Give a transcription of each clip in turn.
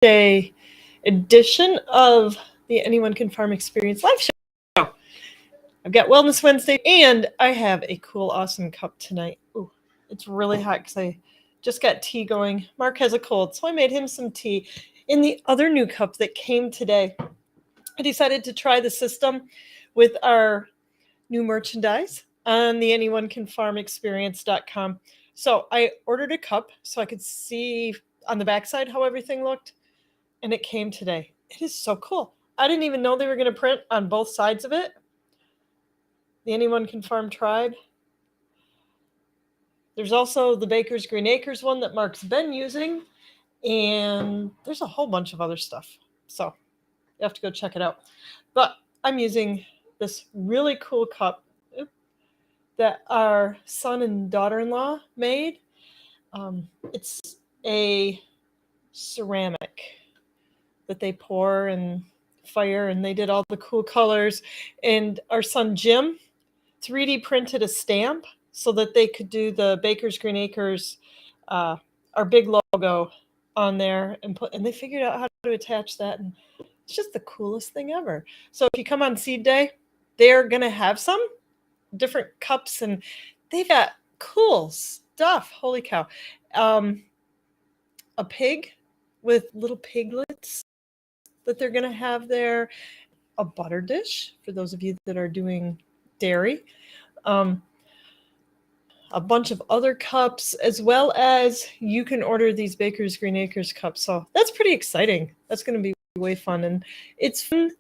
Day edition of the Anyone Can Farm Experience live show. I've got Wellness Wednesday and I have a cool, awesome cup tonight. Ooh, it's really hot because I just got tea going. Mark has a cold, so I made him some tea. In the other new cup that came today, I decided to try the system with our new merchandise on the anyonecanfarmexperience.com. So I ordered a cup so I could see on the backside how everything looked, and it came today. It is so cool. I didn't even know they were going to print on both sides of it. The Anyone Can Farm Tribe. There's also the Baker's Green Acres one that Mark's been using, and there's a whole bunch of other stuff. So you have to go check it out. But I'm using this really cool cup that our son and daughter-in-law made. It's a ceramic that they pour and fire, and they did all the cool colors. And our son Jim 3D printed a stamp so that they could do the Baker's Green Acres, our big logo on there, and they figured out how to attach that, and it's just the coolest thing ever. So if you come on Seed Day, they're gonna have some different cups, and they've got cool stuff. Holy cow. A pig with little piglets that they're going to have there, a butter dish for those of you that are doing dairy, a bunch of other cups, as well as you can order these Baker's Green Acres cups. So that's pretty exciting. That's going to be way fun. And it's fun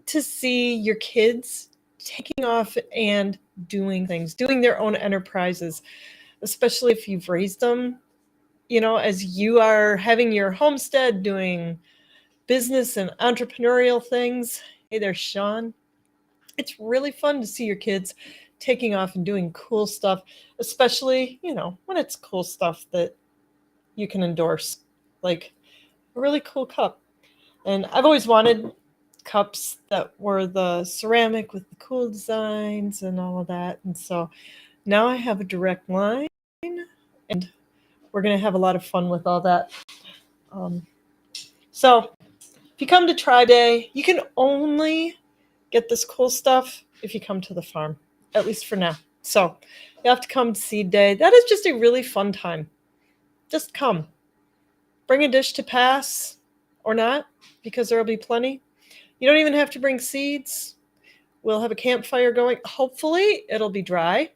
to see your kids taking off and doing things, doing their own enterprises, especially if you've raised them, as you are having your homestead, doing business and entrepreneurial things. Hey there, Sean. It's really fun to see your kids taking off and doing cool stuff, especially, when it's cool stuff that you can endorse, like a really cool cup. And I've always wanted cups that were the ceramic with the cool designs and all of that. And so now I have a direct line, and we're going to have a lot of fun with all that. So if you come to Tribe Day, you can only get this cool stuff if you come to the farm, at least for now. So you have to come to Seed Day. That is just a really fun time. Just come. Bring a dish to pass or not, because there will be plenty. You don't even have to bring seeds. We'll have a campfire going. Hopefully it'll be dry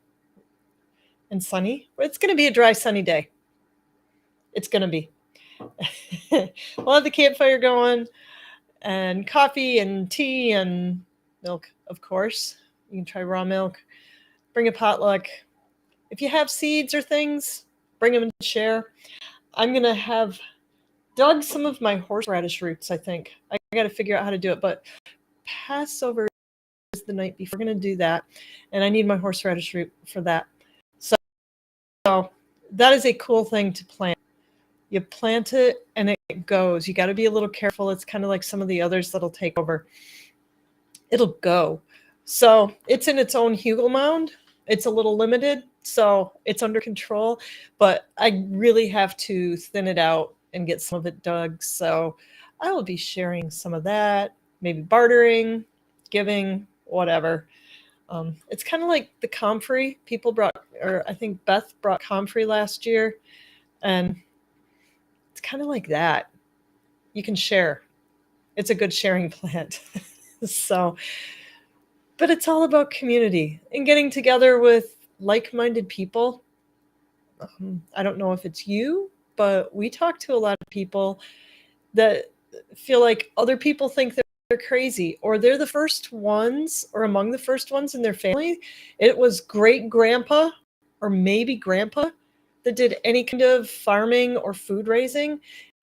and sunny. It's going to be a dry, sunny day. It's going to be. We'll have the campfire going, and coffee and tea and milk, of course. You can try raw milk. Bring a potluck. If you have seeds or things, bring them and share. I'm going to have dug some of my horseradish roots, I think. I got to figure out how to do it, but Passover is the night before. We're going to do that, and I need my horseradish root for that. So that is a cool thing to plant. You plant it and it goes. You got to be a little careful. It's kind of like some of the others that'll take over. It'll go. So it's in its own hugel mound. It's a little limited, so it's under control, but I really have to thin it out and get some of it dug. So I will be sharing some of that, maybe bartering, giving, whatever. It's kind of like the comfrey. People brought, or I think Beth brought comfrey last year, and it's kind of like that. You can share. It's a good sharing plant. So, but it's all about community and getting together with like-minded people. I don't know if it's you, but we talk to a lot of people that feel like other people think they're crazy, or they're the first ones, or among the first ones in their family. It was great grandpa or maybe grandpa that did any kind of farming or food raising,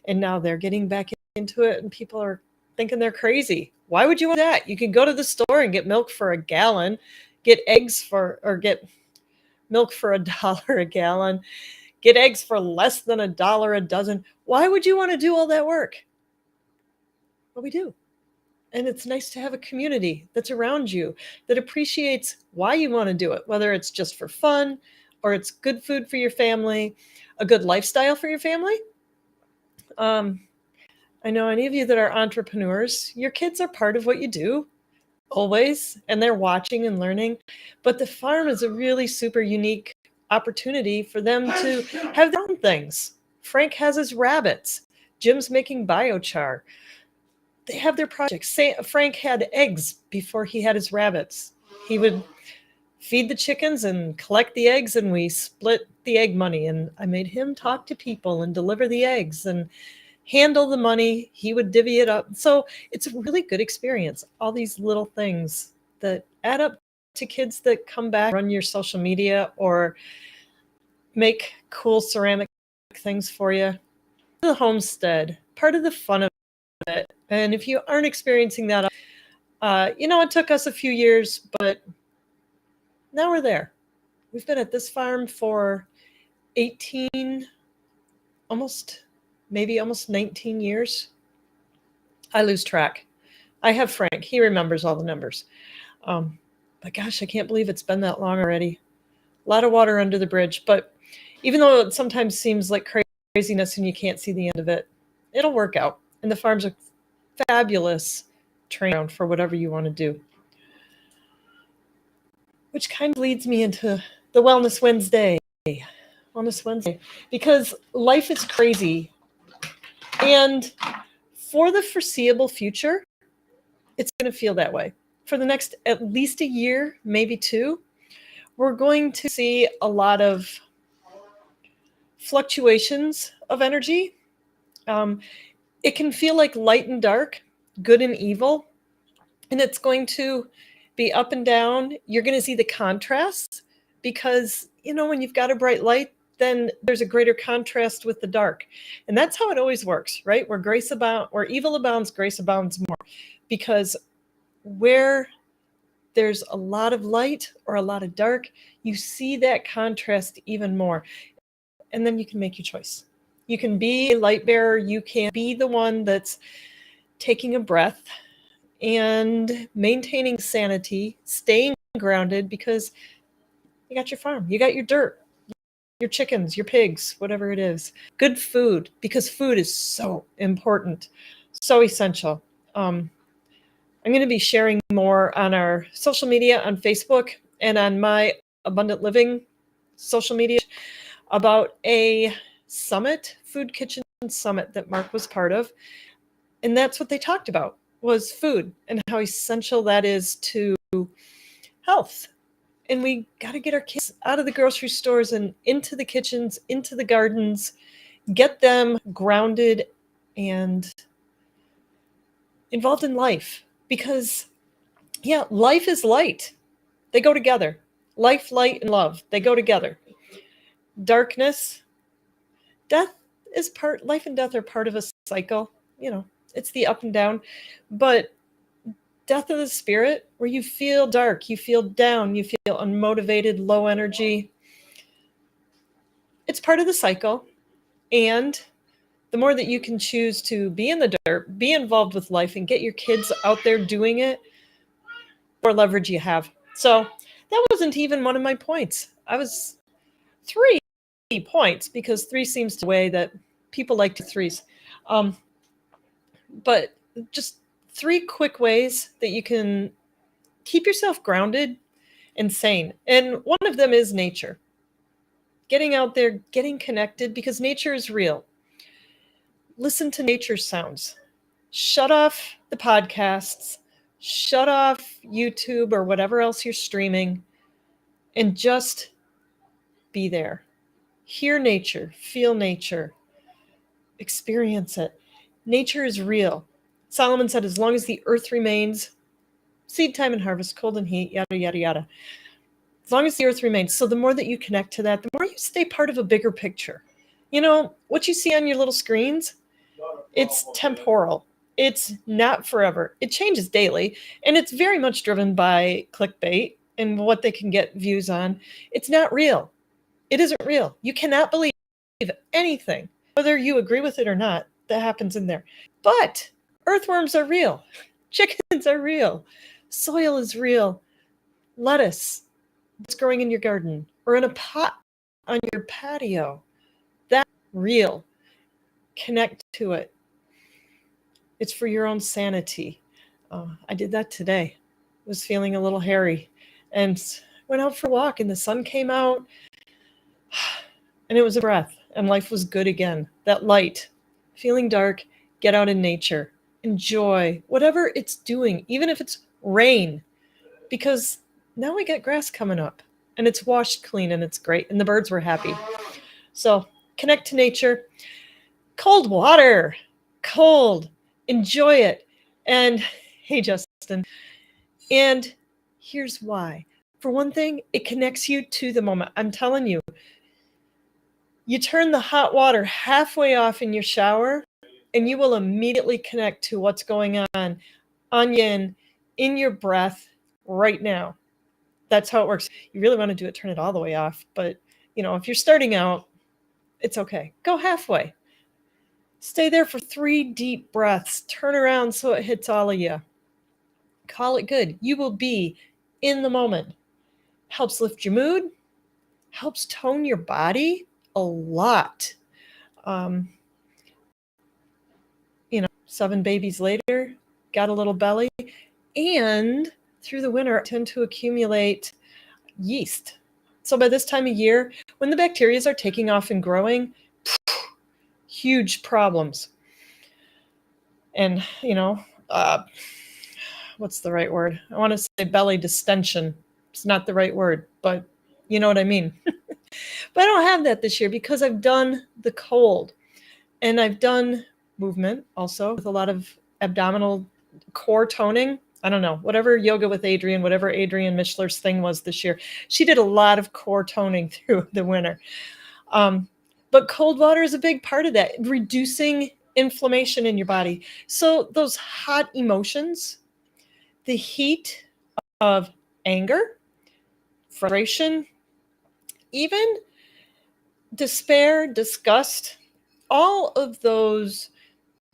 and now they're getting back into it, and people are thinking they're crazy. Why would you want that? You can go to the store and get milk for $1 gallon, get milk for $1 a gallon, get eggs for less than $1 a dozen. Why would you want to do all that work? Well, we do. And it's nice to have a community that's around you that appreciates why you want to do it, whether it's just for fun or it's good food for your family, a good lifestyle for your family. I know any of you that are entrepreneurs, your kids are part of what you do always, and they're watching and learning. But the farm is a really super unique opportunity for them to have their own things. Frank has his rabbits. Jim's making biochar. They have their projects. Frank had eggs before he had his rabbits. He would feed the chickens and collect the eggs, and we split the egg money. And I made him talk to people and deliver the eggs and handle the money. He would divvy it up. So it's a really good experience. All these little things that add up to kids that come back, run your social media, or make cool ceramic things for you. The homestead, part of the fun of it. And if you aren't experiencing that, it took us a few years, but now we're there. We've been at this farm for 18, almost 19 years. I lose track. I have Frank. He remembers all the numbers. But gosh, I can't believe it's been that long already. A lot of water under the bridge. But even though it sometimes seems like craziness and you can't see the end of it, it'll work out. And the farm's a fabulous training ground for whatever you want to do. Which kind of leads me into the Wellness Wednesday. Because life is crazy. And for the foreseeable future, it's going to feel that way. For the next at least a year, maybe two, we're going to see a lot of fluctuations of energy. It can feel like light and dark, good and evil, and it's going to be up and down. You're going to see the contrasts because, when you've got a bright light, then there's a greater contrast with the dark. And that's how it always works, right? Where evil abounds, grace abounds more. Because where there's a lot of light or a lot of dark, you see that contrast even more. And then you can make your choice. You can be a light bearer. You can be the one that's taking a breath and maintaining sanity, staying grounded, because you got your farm, you got your dirt, your chickens, your pigs, whatever it is. Good food, because food is so important, so essential. I'm going to be sharing more on our social media, on Facebook, and on my Abundant Living social media about a summit, food kitchen summit that Mark was part of. And that's what they talked about, was food and how essential that is to health. And we got to get our kids out of the grocery stores and into the kitchens, into the gardens, get them grounded and involved in life. Because, life is light. They go together. Life, light, and love, they go together. Darkness, life and death are part of a cycle. It's the up and down. But death of the spirit, where you feel dark, you feel down, you feel unmotivated, low energy, it's part of the cycle. And the more that you can choose to be in the dirt, be involved with life, and get your kids out there doing it, the more leverage you have. So that wasn't even one of my points. I was 3 points, because 3 seems to the way that people like to threes. But just 3 quick ways that you can keep yourself grounded and sane. And one of them is nature. Getting out there, getting connected, because nature is real. Listen to nature sounds. Shut off the podcasts, shut off YouTube or whatever else you're streaming, and just be there. Hear nature, feel nature, experience it. Nature is real. Solomon said, as long as the earth remains, seed time and harvest, cold and heat, yada, yada, yada. As long as the earth remains. So the more that you connect to that, the more you stay part of a bigger picture. What you see on your little screens, it's temporal. It's not forever. It changes daily. And it's very much driven by clickbait and what they can get views on. It's not real. It isn't real. You cannot believe anything, whether you agree with it or not, that happens in there. But earthworms are real. Chickens are real. Soil is real. Lettuce that's growing in your garden or in a pot on your patio, that's real. Connect to it. It's for your own sanity. I did that today. Was feeling a little hairy and went out for a walk and the sun came out and it was a breath and life was good again. That light, feeling dark, get out in nature, enjoy whatever it's doing, even if it's rain, because now we got grass coming up and it's washed clean and it's great and the birds were happy. So connect to nature. Cold water, cold, enjoy it. And hey, Justin, and here's why. For one thing, it connects you to the moment. I'm telling you, you turn the hot water halfway off in your shower, and you will immediately connect to what's going on yin in your breath right now. That's how it works. You really want to do it, turn it all the way off. But, if you're starting out, it's okay. Go halfway. Stay there for 3 deep breaths. Turn around so it hits all of you. Call it good. You will be in the moment. Helps lift your mood. Helps tone your body a lot. 7 babies later, got a little belly. And through the winter, I tend to accumulate yeast. So by this time of year, when the bacteria are taking off and growing, huge problems. And, what's the right word? I want to say belly distension. It's not the right word, but you know what I mean. But I don't have that this year because I've done the cold and I've done movement also with a lot of abdominal core toning. I don't know, whatever yoga with Adrienne, whatever Adrienne Mischler's thing was this year. She did a lot of core toning through the winter. But cold water is a big part of that, reducing inflammation in your body. So those hot emotions, the heat of anger, frustration, even despair, disgust, all of those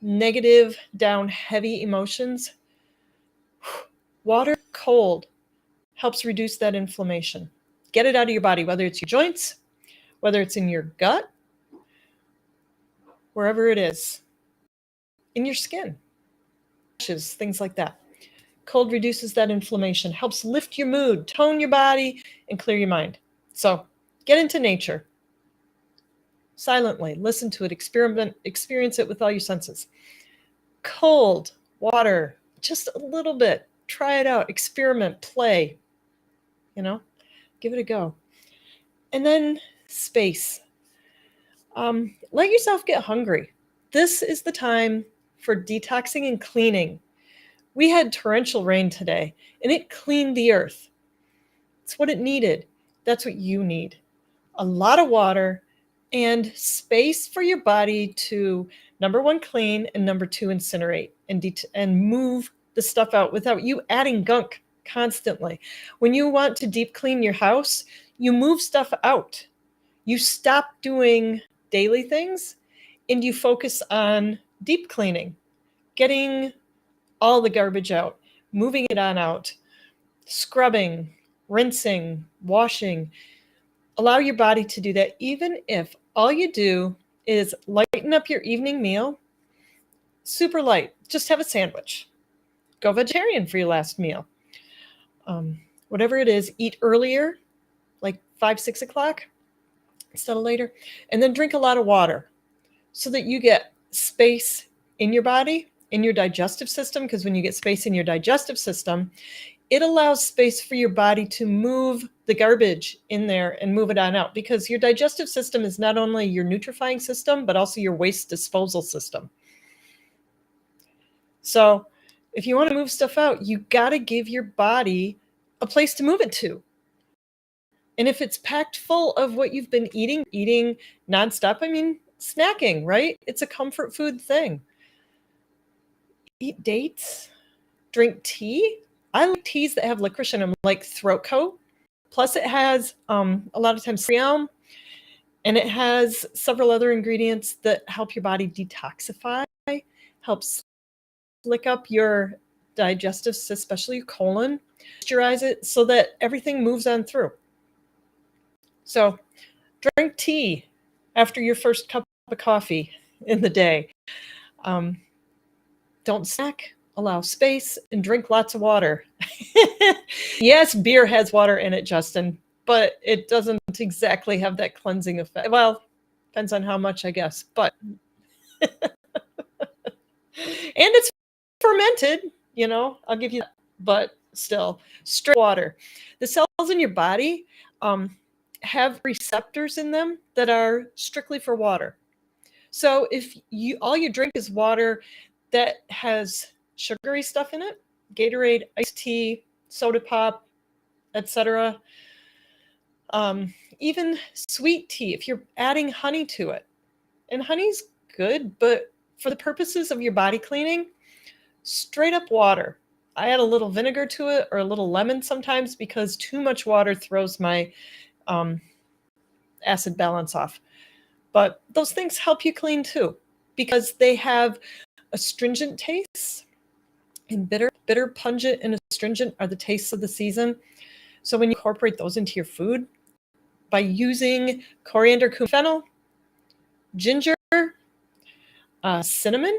negative, down, heavy emotions, water, cold, helps reduce that inflammation. Get it out of your body, whether it's your joints, whether it's in your gut, wherever it is, in your skin, things like that. Cold reduces that inflammation, helps lift your mood, tone your body, and clear your mind. So get into nature. Silently, listen to it, experience it with all your senses. Cold water, just a little bit. Try it out, experiment, play. Give it a go. And then space. Let yourself get hungry. This is the time for detoxing and cleaning. We had torrential rain today, and it cleaned the earth. It's what it needed. That's what you need. A lot of water and space for your body to, number 1, clean, and number 2, incinerate and move the stuff out without you adding gunk constantly. When you want to deep clean your house, you move stuff out. You stop doing daily things and you focus on deep cleaning, getting all the garbage out, moving it on out, scrubbing, rinsing, washing. Allow your body to do that, even if all you do is lighten up your evening meal. Super light. Just have a sandwich. Go vegetarian for your last meal. Whatever it is, eat earlier, like 5, 6 o'clock instead of later. And then drink a lot of water so that you get space in your body, in your digestive system. Because when you get space in your digestive system, it allows space for your body to move the garbage in there and move it on out. Because your digestive system is not only your nutrifying system, but also your waste disposal system. So if you want to move stuff out, you got to give your body a place to move it to. And if it's packed full of what you've been eating nonstop, snacking, right? It's a comfort food thing. Eat dates, drink tea. I like teas that have licorice in them, like throat coat. Plus it has a lot of times realm, and it has several other ingredients that help your body detoxify, helps slick up your digestive, especially your colon, moisturize it so that everything moves on through. So drink tea after your first cup of coffee in the day. Don't snack, allow space, and drink lots of water. Yes, beer has water in it, Justin, but it doesn't exactly have that cleansing effect. Well, depends on how much, I guess. But and it's fermented, I'll give you that. But still, straight water. The cells in your body have receptors in them that are strictly for water. So if all you drink is water that has sugary stuff in it, Gatorade, iced tea, soda pop, etc., even sweet tea, if you're adding honey to it, and honey's good, but for the purposes of your body cleaning, straight up water. I add a little vinegar to it or a little lemon sometimes because too much water throws my acid balance off. But those things help you clean too because they have astringent tastes. And bitter, pungent, and astringent are the tastes of the season. So when you incorporate those into your food by using coriander, cumin, fennel, ginger, cinnamon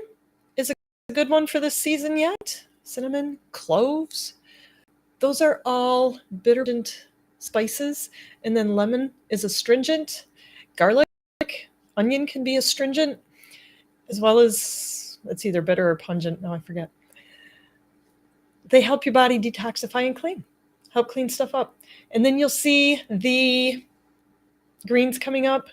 is a good one for this season yet. Cinnamon, cloves. Those are all bitter spices. And then lemon is astringent. Garlic, onion can be astringent, as well as it's either bitter or pungent. No, I forget. They help your body detoxify and clean, help clean stuff up. And then you'll see the greens coming up.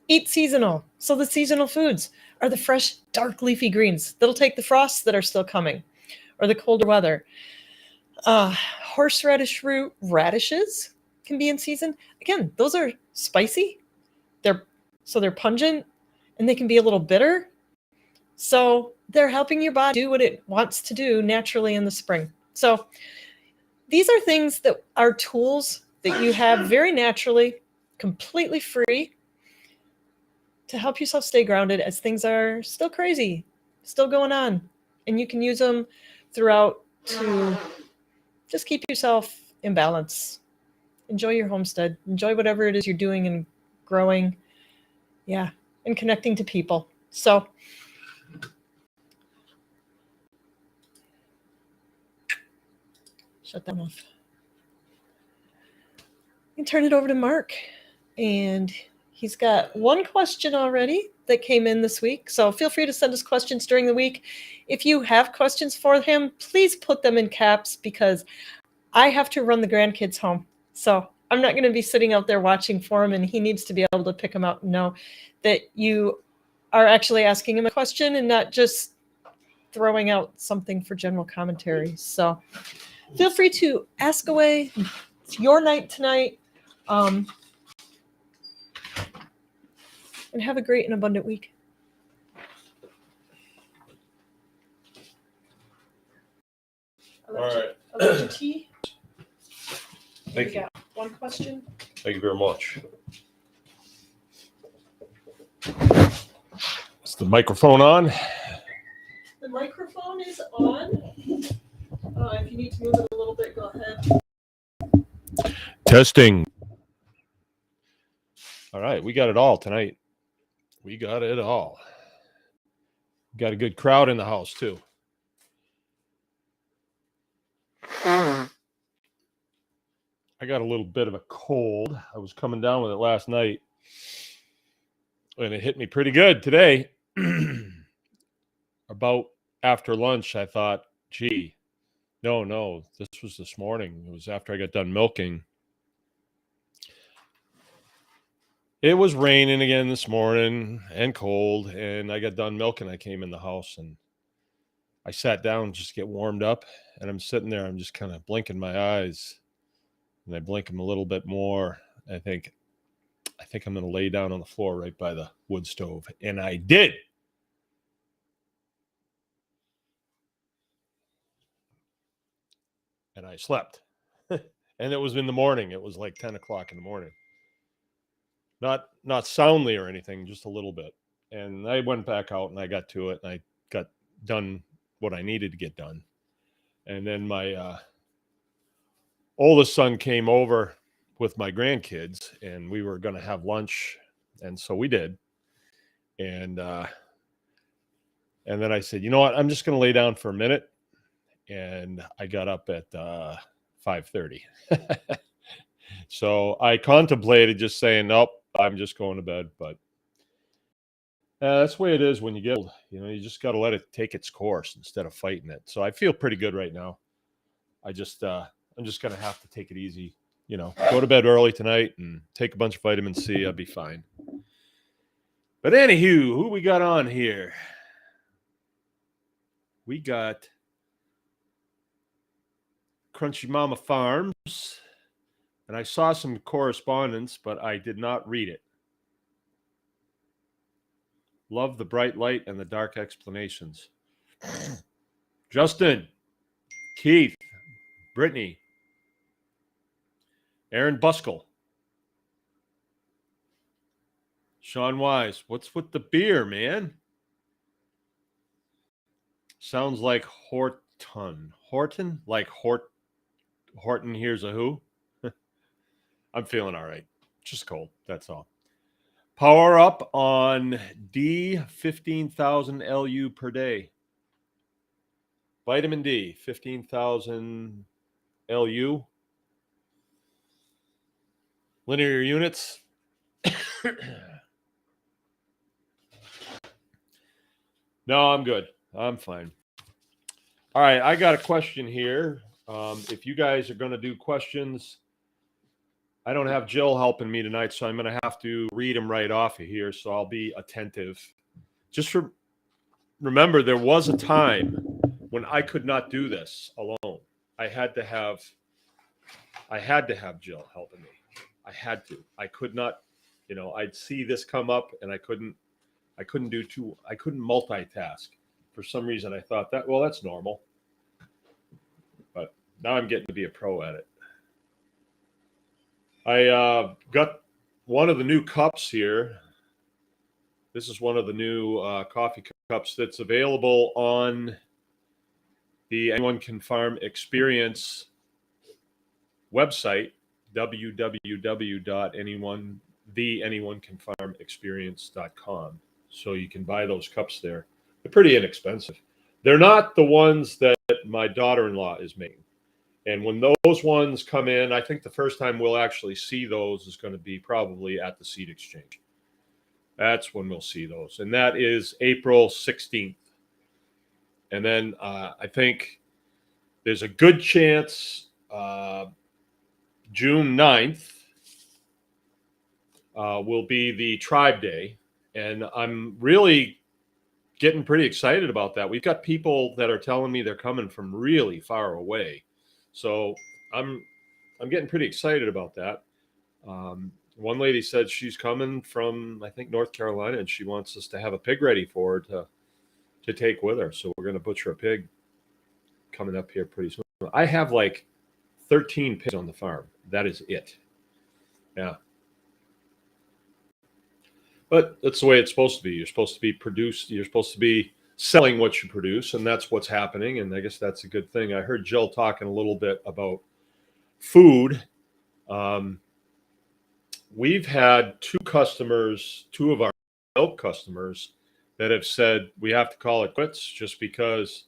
Eat seasonal. So the seasonal foods are the fresh, dark leafy greens that'll take the frosts that are still coming or the colder weather. Horseradish root radishes can be in season. Again, those are spicy. They're pungent and they can be a little bitter. So they're helping your body do what it wants to do naturally in the spring. So these are things that are tools that you have very naturally, completely free to help yourself stay grounded as things are still crazy, still going on. And you can use them throughout to just keep yourself in balance. Enjoy your homestead. Enjoy whatever it is you're doing and growing. Yeah, and connecting to people. So shut that off. And turn it over to Mark. And he's got one question already that came in this week. So feel free to send us questions during the week. If you have questions for him, please put them in caps because I have to run the grandkids home. So I'm not going to be sitting out there watching for him, and he needs to be able to pick them out and know that you are actually asking him a question and not just throwing out something for general commentary. So feel free to ask away. It's your night tonight. And have a great and abundant week. All right. Allergic tea. Thank you. Got one question. Thank you very much. Is the microphone on? The microphone is on. If you need to move it a little bit, go ahead. Testing. All right, we got it all tonight. We got it all. Got a good crowd in the house, too. I got a little bit of a cold. I was coming down with it last night, and it hit me pretty good today. About after lunch, I thought, gee, no, this was this morning. It was after I got done milking. It was raining again this morning and cold, and I got done milking. I came in the house, and I sat down just to get warmed up, and I'm sitting there. I'm just kind of blinking my eyes, and I blink them a little bit more. I think I'm going to lay down on the floor right by the wood stove, and I did. And I slept. And it was in the morning. It was like 10 o'clock in the morning. Not soundly or anything, just a little bit. And I went back out and I got to it and I got done what I needed to get done. And then my oldest son came over with my grandkids and we were going to have lunch. And so we did. And And then I said, you know what? I'm just going to lay down for a minute. And I got up at 5:30. So I contemplated just saying, nope, I'm just going to bed. But that's the way it is when you get old. You just got to let it take its course instead of fighting it. So I feel pretty good right now. I'm just going to have to take it easy. Go to bed early tonight and take a bunch of vitamin C. I'll be fine. But anywho, who we got on here? We got Crunchy Mama Farms. And I saw some correspondence, but I did not read it. Love the bright light and the dark explanations. Justin, Keith, Brittany, Aaron Buskell, Sean Wise. What's with the beer, man? Sounds like Horton. Horton? Like Horton here's a who? I'm feeling all right. Just cold. That's all. Power up on D, 15,000 LU per day. Vitamin D, 15,000 LU. Linear units. No, I'm good. I'm fine. All right, I got a question here. If you guys are going to do questions, I don't have Jill helping me tonight, so I'm going to have to read them right off of here, so I'll be attentive. Just remember, there was a time when I could not do this alone. I had to have Jill helping me. I had to. I could not, I'd see this come up and I couldn't multitask. For some reason I thought that's normal. But now I'm getting to be a pro at it. I got one of the new cups here. This is one of the new coffee cups that's available on the Anyone Can Farm Experience website, www.theanyonecanfarmexperience.com. So you can buy those cups there. They're pretty inexpensive. They're not the ones that my daughter-in-law is making. And when those ones come in, I think the first time we'll actually see those is going to be probably at the Seed Exchange. That's when we'll see those. And that is April 16th. And then I think there's a good chance June 9th will be the Tribe Day. And I'm really getting pretty excited about that. We've got people that are telling me they're coming from really far away. So I'm getting pretty excited about that. One lady said she's coming from, I think, North Carolina, and she wants us to have a pig ready for her to take with her. So we're going to butcher a pig coming up here pretty soon. I have like 13 pigs on the farm. That is it. Yeah. But that's the way it's supposed to be. You're supposed to be produced. You're supposed to be selling what you produce, and that's what's happening. And I guess that's a good thing. I heard Jill talking a little bit about food. We've had two of our milk customers that have said we have to call it quits just because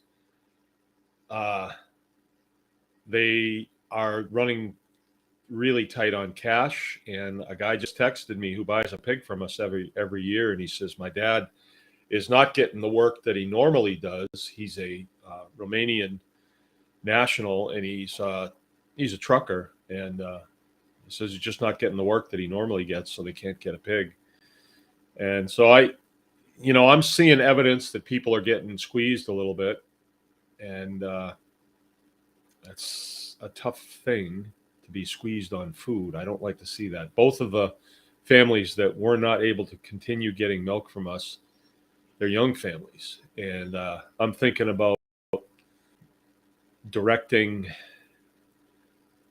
they are running really tight on cash. And a guy just texted me who buys a pig from us every year, and he says my dad is not getting the work that he normally does. He's a Romanian national, and he's a trucker, and he says he's just not getting the work that he normally gets, so they can't get a pig. And so I'm seeing evidence that people are getting squeezed a little bit, and that's a tough thing to be squeezed on food. I don't like to see that. Both of the families that were not able to continue getting milk from us, they're young families, and I'm thinking about directing,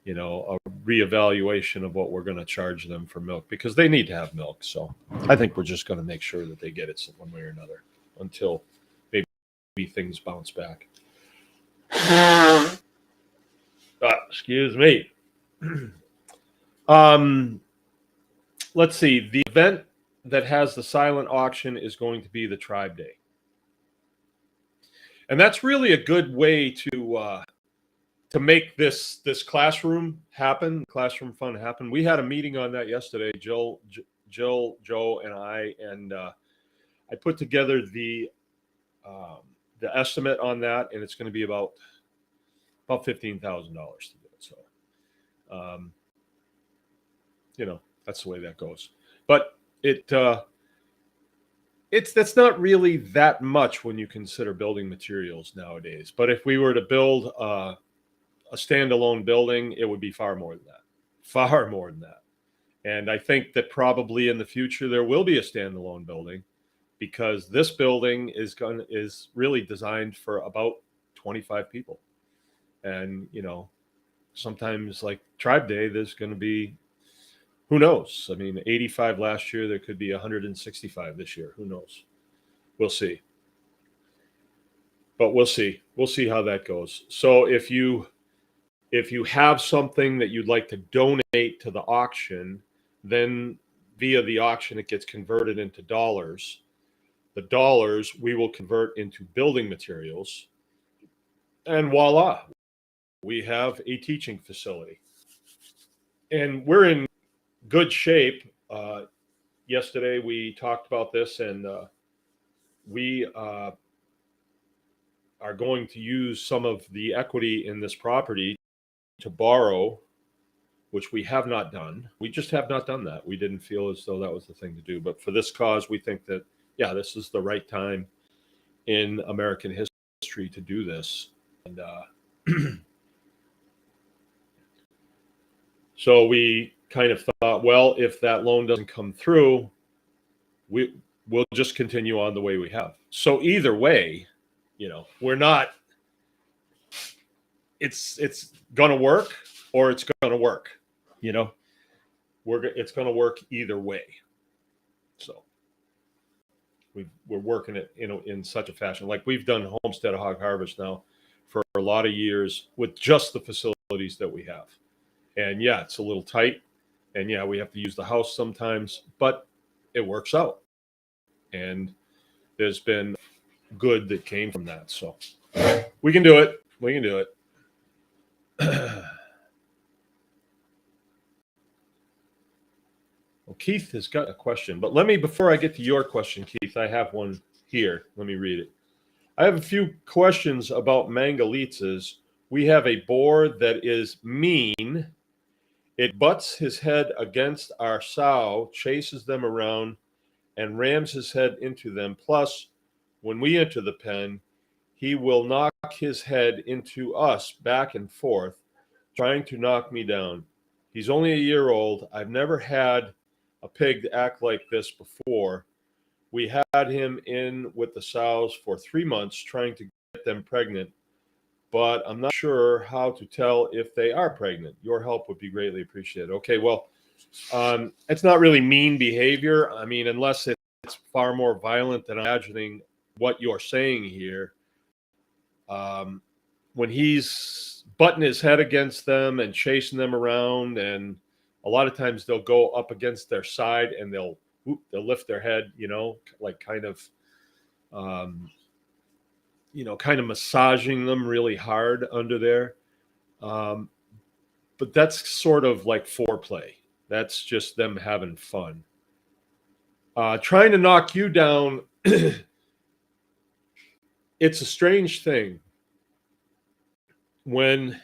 a reevaluation of what we're going to charge them for milk, because they need to have milk. So I think we're just going to make sure that they get it one way or another until maybe things bounce back. Excuse me. Let's see. The event that has the silent auction is going to be the Tribe Day. And that's really a good way to make this classroom fun happen. We had a meeting on that yesterday, Jill, Joe, and I put together the estimate on that, and it's going to be about $15,000 to do it. So, that's the way that goes. But that's not really that much when you consider building materials nowadays. But if we were to build a standalone building, it would be far more than that. And I think that probably in the future there will be a standalone building, because this building is really designed for about 25 people. And sometimes, like Tribe Day, there's going to be, who knows? I mean, 85 last year, there could be 165 this year. Who knows? We'll see. But we'll see how that goes. So if you have something that you'd like to donate to the auction, then via the auction it gets converted into dollars. The dollars we will convert into building materials, and voila, we have a teaching facility. And we're in good shape. Yesterday we talked about this, and we are going to use some of the equity in this property to borrow, which we have not done. We just have not done that. We didn't feel as though that was the thing to do. But for this cause, we think that, yeah, this is the right time in American history to do this. And so we kind of thought, well, if that loan doesn't come through, we'll just continue on the way we have. So either way, we're not, it's going to work or it's going to work, it's going to work either way. So we're working it in such a fashion. Like, we've done Homestead Hog Harvest now for a lot of years with just the facilities that we have. And yeah, it's a little tight. And yeah, we have to use the house sometimes, but it works out. And there's been good that came from that. So we can do it. Well, Keith has got a question, but before I get to your question, Keith, I have one here. Let me read it. I have a few questions about Mangalitzas. We have a boar that is mean. It butts his head against our sow, chases them around, and rams his head into them. Plus, when we enter the pen, he will knock his head into us back and forth, trying to knock me down. He's only a year old. I've never had a pig act like this before. We had him in with the sows for 3 months trying to get them pregnant, but I'm not sure how to tell if they are pregnant. Your help would be greatly appreciated. Okay, well, it's not really mean behavior. I mean, unless it's far more violent than I'm imagining what you're saying here. When he's butting his head against them and chasing them around, and a lot of times they'll go up against their side and they'll lift their head, like kind of massaging them really hard under there. But that's sort of like foreplay. That's just them having fun. Trying to knock you down, it's a strange thing. When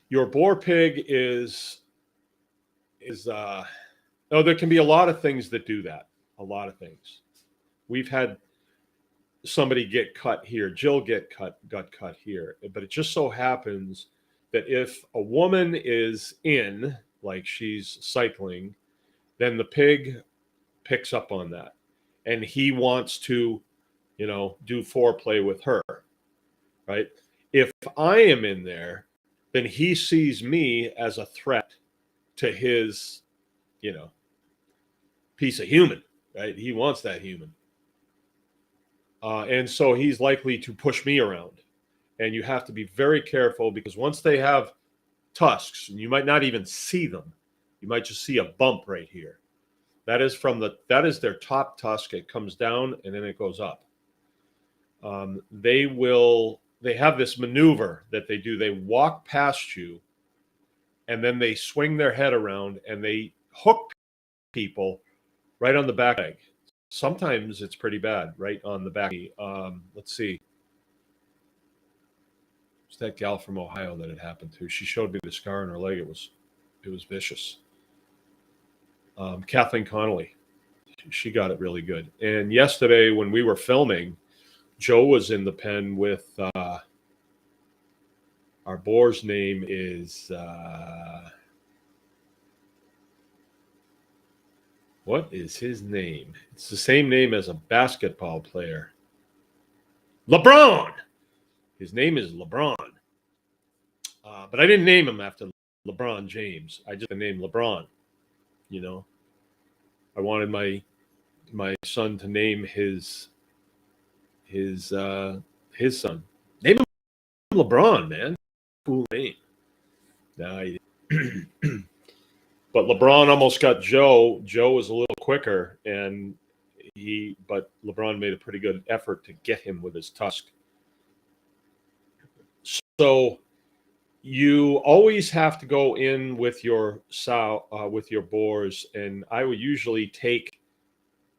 your boar pig there can be a lot of things that do that. A lot of things. We've had somebody get cut here. Jill got cut here. But it just so happens that if a woman is in, like she's cycling, then the pig picks up on that. And he wants to, do foreplay with her, right? If I am in there, then he sees me as a threat to his, piece of human, right? He wants that human. And so he's likely to push me around. And you have to be very careful, because once they have tusks, and you might not even see them, you might just see a bump right here. That is their top tusk. It comes down and then it goes up. They have this maneuver that they do. They walk past you, and then they swing their head around and they hook people right on the back leg. Sometimes it's pretty bad, right on the back. Let's see. It's that gal from Ohio that it happened to. She showed me the scar on her leg. It was vicious. Kathleen Connolly, she got it really good. And yesterday when we were filming, Joe was in the pen with our boar's name is what is his name? It's the same name as a basketball player. LeBron. His name is LeBron. But I didn't name him after LeBron James. I just named LeBron. You know, I wanted my son to name his son. Name him LeBron, man. Cool name. Nah, but LeBron almost got Joe. Joe was a little quicker, but LeBron made a pretty good effort to get him with his tusk. So you always have to go in with your boars, and I would usually take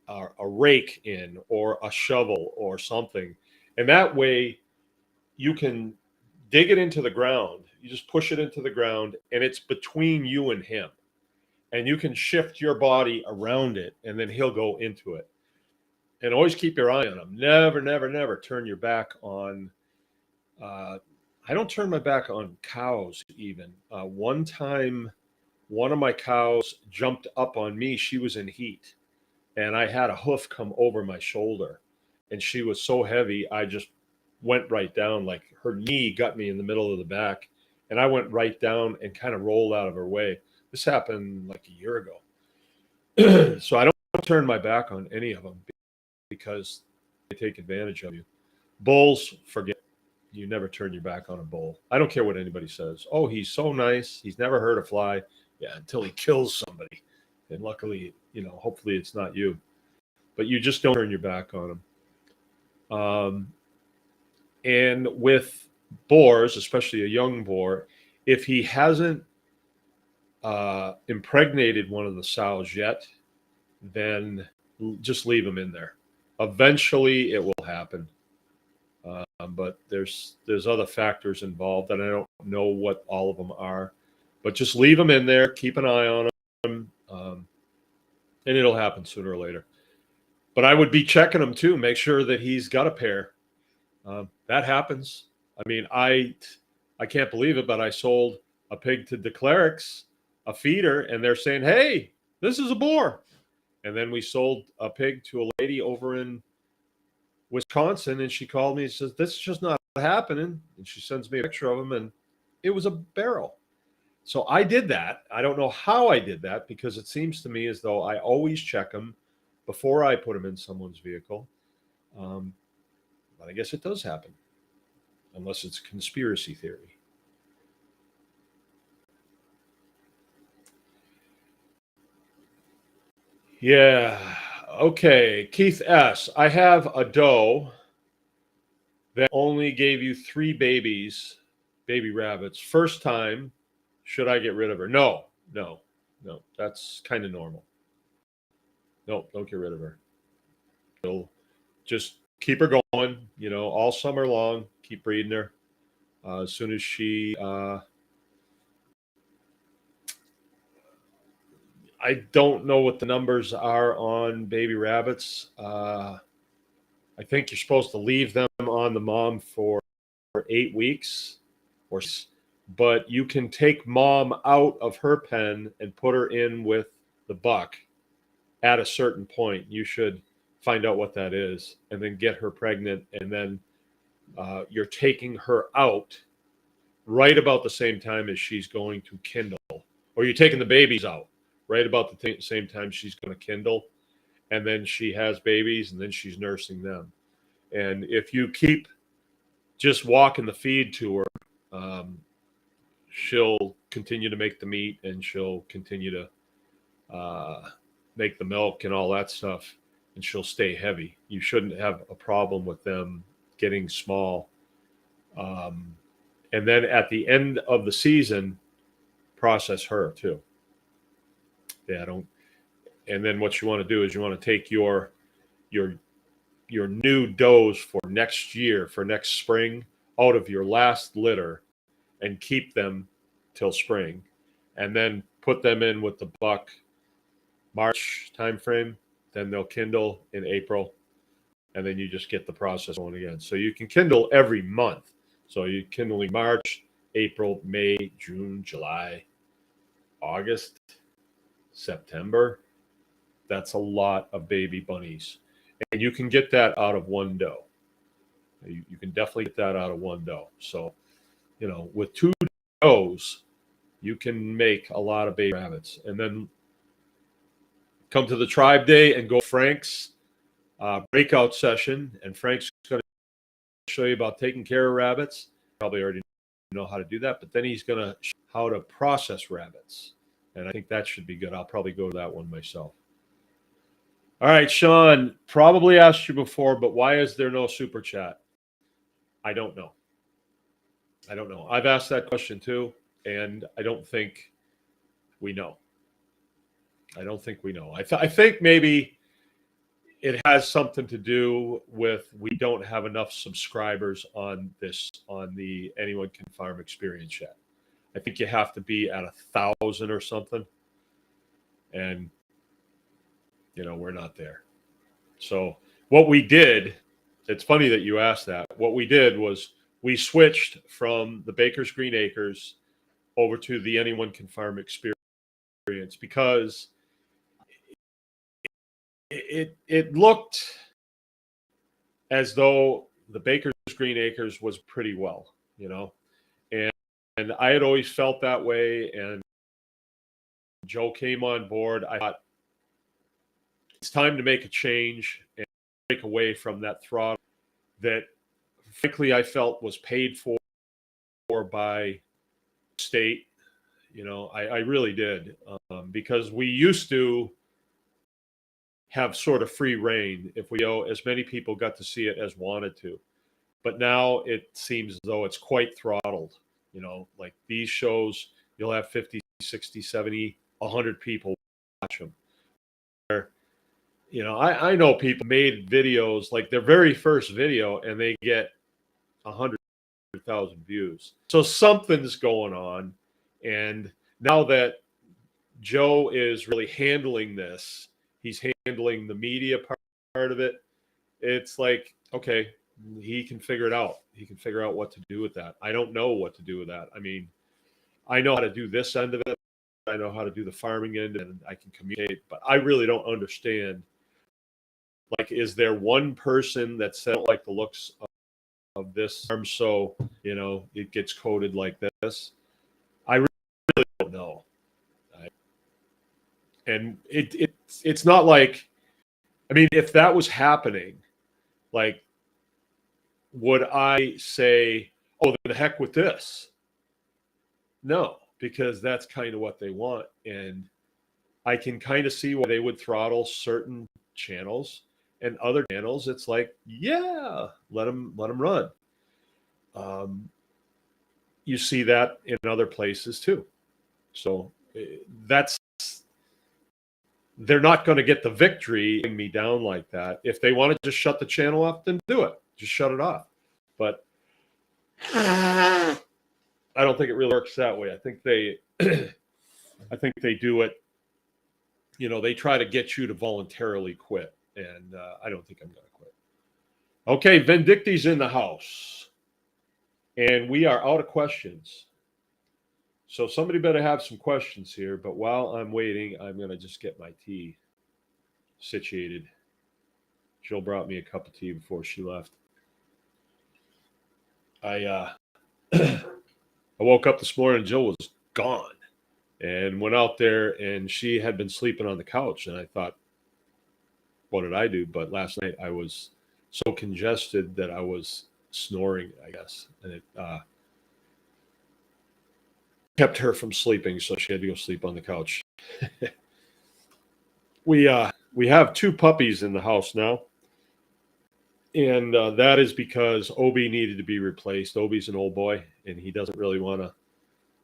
a rake in or a shovel or something, and that way you can dig it into the ground. You just push it into the ground, and it's between you and him, and you can shift your body around it, and then he'll go into it. And always keep your eye on him. Never, never, never turn your back on. I don't turn my back on cows even. One time, one of my cows jumped up on me. She was in heat, and I had a hoof come over my shoulder, and she was so heavy, I just went right down. Like her knee got me in the middle of the back, and I went right down and kind of rolled out of her way. This happened like a year ago. So I don't turn my back on any of them because they take advantage of you. Bulls, forget. You never turn your back on a bull. I don't care what anybody says. Oh, he's so nice. He's never hurt a fly. Yeah, until he kills somebody. And luckily, hopefully it's not you. But you just don't turn your back on him. And with boars, especially a young boar, if he hasn't impregnated one of the sows yet, then just leave him in there. Eventually, it will happen. But there's other factors involved, and I don't know what all of them are. But just leave them in there. Keep an eye on them, and it'll happen sooner or later. But I would be checking him too. Make sure that he's got a pair. That happens. I mean, I can't believe it, but I sold a pig to Declarix, a feeder, and they're saying, "Hey, this is a boar." And then we sold a pig to a lady over in Wisconsin, and she called me and says, "This is just not happening." And she sends me a picture of him, and it was a barrel. So I did that. I don't know how I did that because it seems to me as though I always check them before I put them in someone's vehicle. But I guess it does happen, unless it's a conspiracy theory. Yeah. Okay. Keith S. I have a doe that only gave you 3 baby rabbits. First time, should I get rid of her? No. That's kind of normal. No, don't get rid of her. You'll just keep her going, all summer long. Keep breeding her. As soon as she, I don't know what the numbers are on baby rabbits. I think you're supposed to leave them on the mom for 8 weeks, but you can take mom out of her pen and put her in with the buck at a certain point. You should find out what that is and then get her pregnant, and then you're taking her out right about the same time as she's going to kindle, or you're taking the babies out right about the same time she's going to kindle, and then she has babies, and then she's nursing them. And if you keep just walking the feed to her, she'll continue to make the meat, and she'll continue to make the milk and all that stuff, and she'll stay heavy. You shouldn't have a problem with them getting small. And then at the end of the season, process her too. Yeah, don't. And then what you want to do is you want to take your new does for next year, for next spring, out of your last litter and keep them till spring, and then put them in with the buck March timeframe. Then they'll kindle in April, and then you just get the process going again. So you can kindle every month. So you kindling March, April, May, June, July, August, September. That's a lot of baby bunnies. And you can get that out of one doe. You can definitely get that out of one doe. So, with 2 does, you can make a lot of baby rabbits. And then come to the tribe day and go Frank's breakout session. And Frank's going to show you about taking care of rabbits. Probably already know how to do that. But then he's going to show you how to process rabbits. And I think that should be good. I'll probably go to that one myself. All right, Sean, probably asked you before, but why is there no super chat? I don't know. I've asked that question too, and I don't think we know. I think maybe it has something to do with we don't have enough subscribers on the Anyone Can Farm experience yet. I think you have to be at 1,000 or something, and we're not there. So what we did, it's funny that you asked that. What we did was we switched from the Baker's Green Acres over to the Anyone Can Farm experience because it looked as though the Baker's Green Acres was pretty well, and I had always felt that way. And Joe came on board. I thought it's time to make a change and break away from that throttle that, frankly, I felt was paid for by state. I really did, because we used to have sort of free reign if we as many people got to see it as wanted to. But now it seems as though it's quite throttled. Like these shows, you'll have 50, 60, 70, 100 people watch them. I know people made videos, like their very first video, and they get 100,000 views. So something's going on. And now that Joe is really handling this, he's handling the media part of it. It's like, okay, he can figure it out. He can figure out what to do with that. I don't know what to do with that. I mean, I know how to do this end of it. I know how to do the farming end, and I can communicate, but I really don't understand. Like, is there one person that said like the looks of this farm, so it gets coded like this? I really don't know. And it's not like, I mean, if that was happening, like, would I say, oh, the heck with this? No, because that's kind of what they want. And I can kind of see why they would throttle certain channels, and other channels, it's like, yeah, let them run. You see that in other places too. So they're not going to get the victory in me down like that. If they want to just shut the channel off, then do it. Just shut it off. But I don't think it really works that way. I think they do it. They try to get you to voluntarily quit, and I don't think I'm going to quit. Okay, Vindicti's in the house, and we are out of questions. So somebody better have some questions here. But while I'm waiting, I'm going to just get my tea situated. Jill brought me a cup of tea before she left. I woke up this morning and Jill was gone, and went out there, and she had been sleeping on the couch. And I thought, what did I do? But last night I was so congested that I was snoring, I guess. And it kept her from sleeping, so she had to go sleep on the couch. We have 2 puppies in the house now. And that is because Obi needed to be replaced. Obi's an old boy, and he doesn't really want to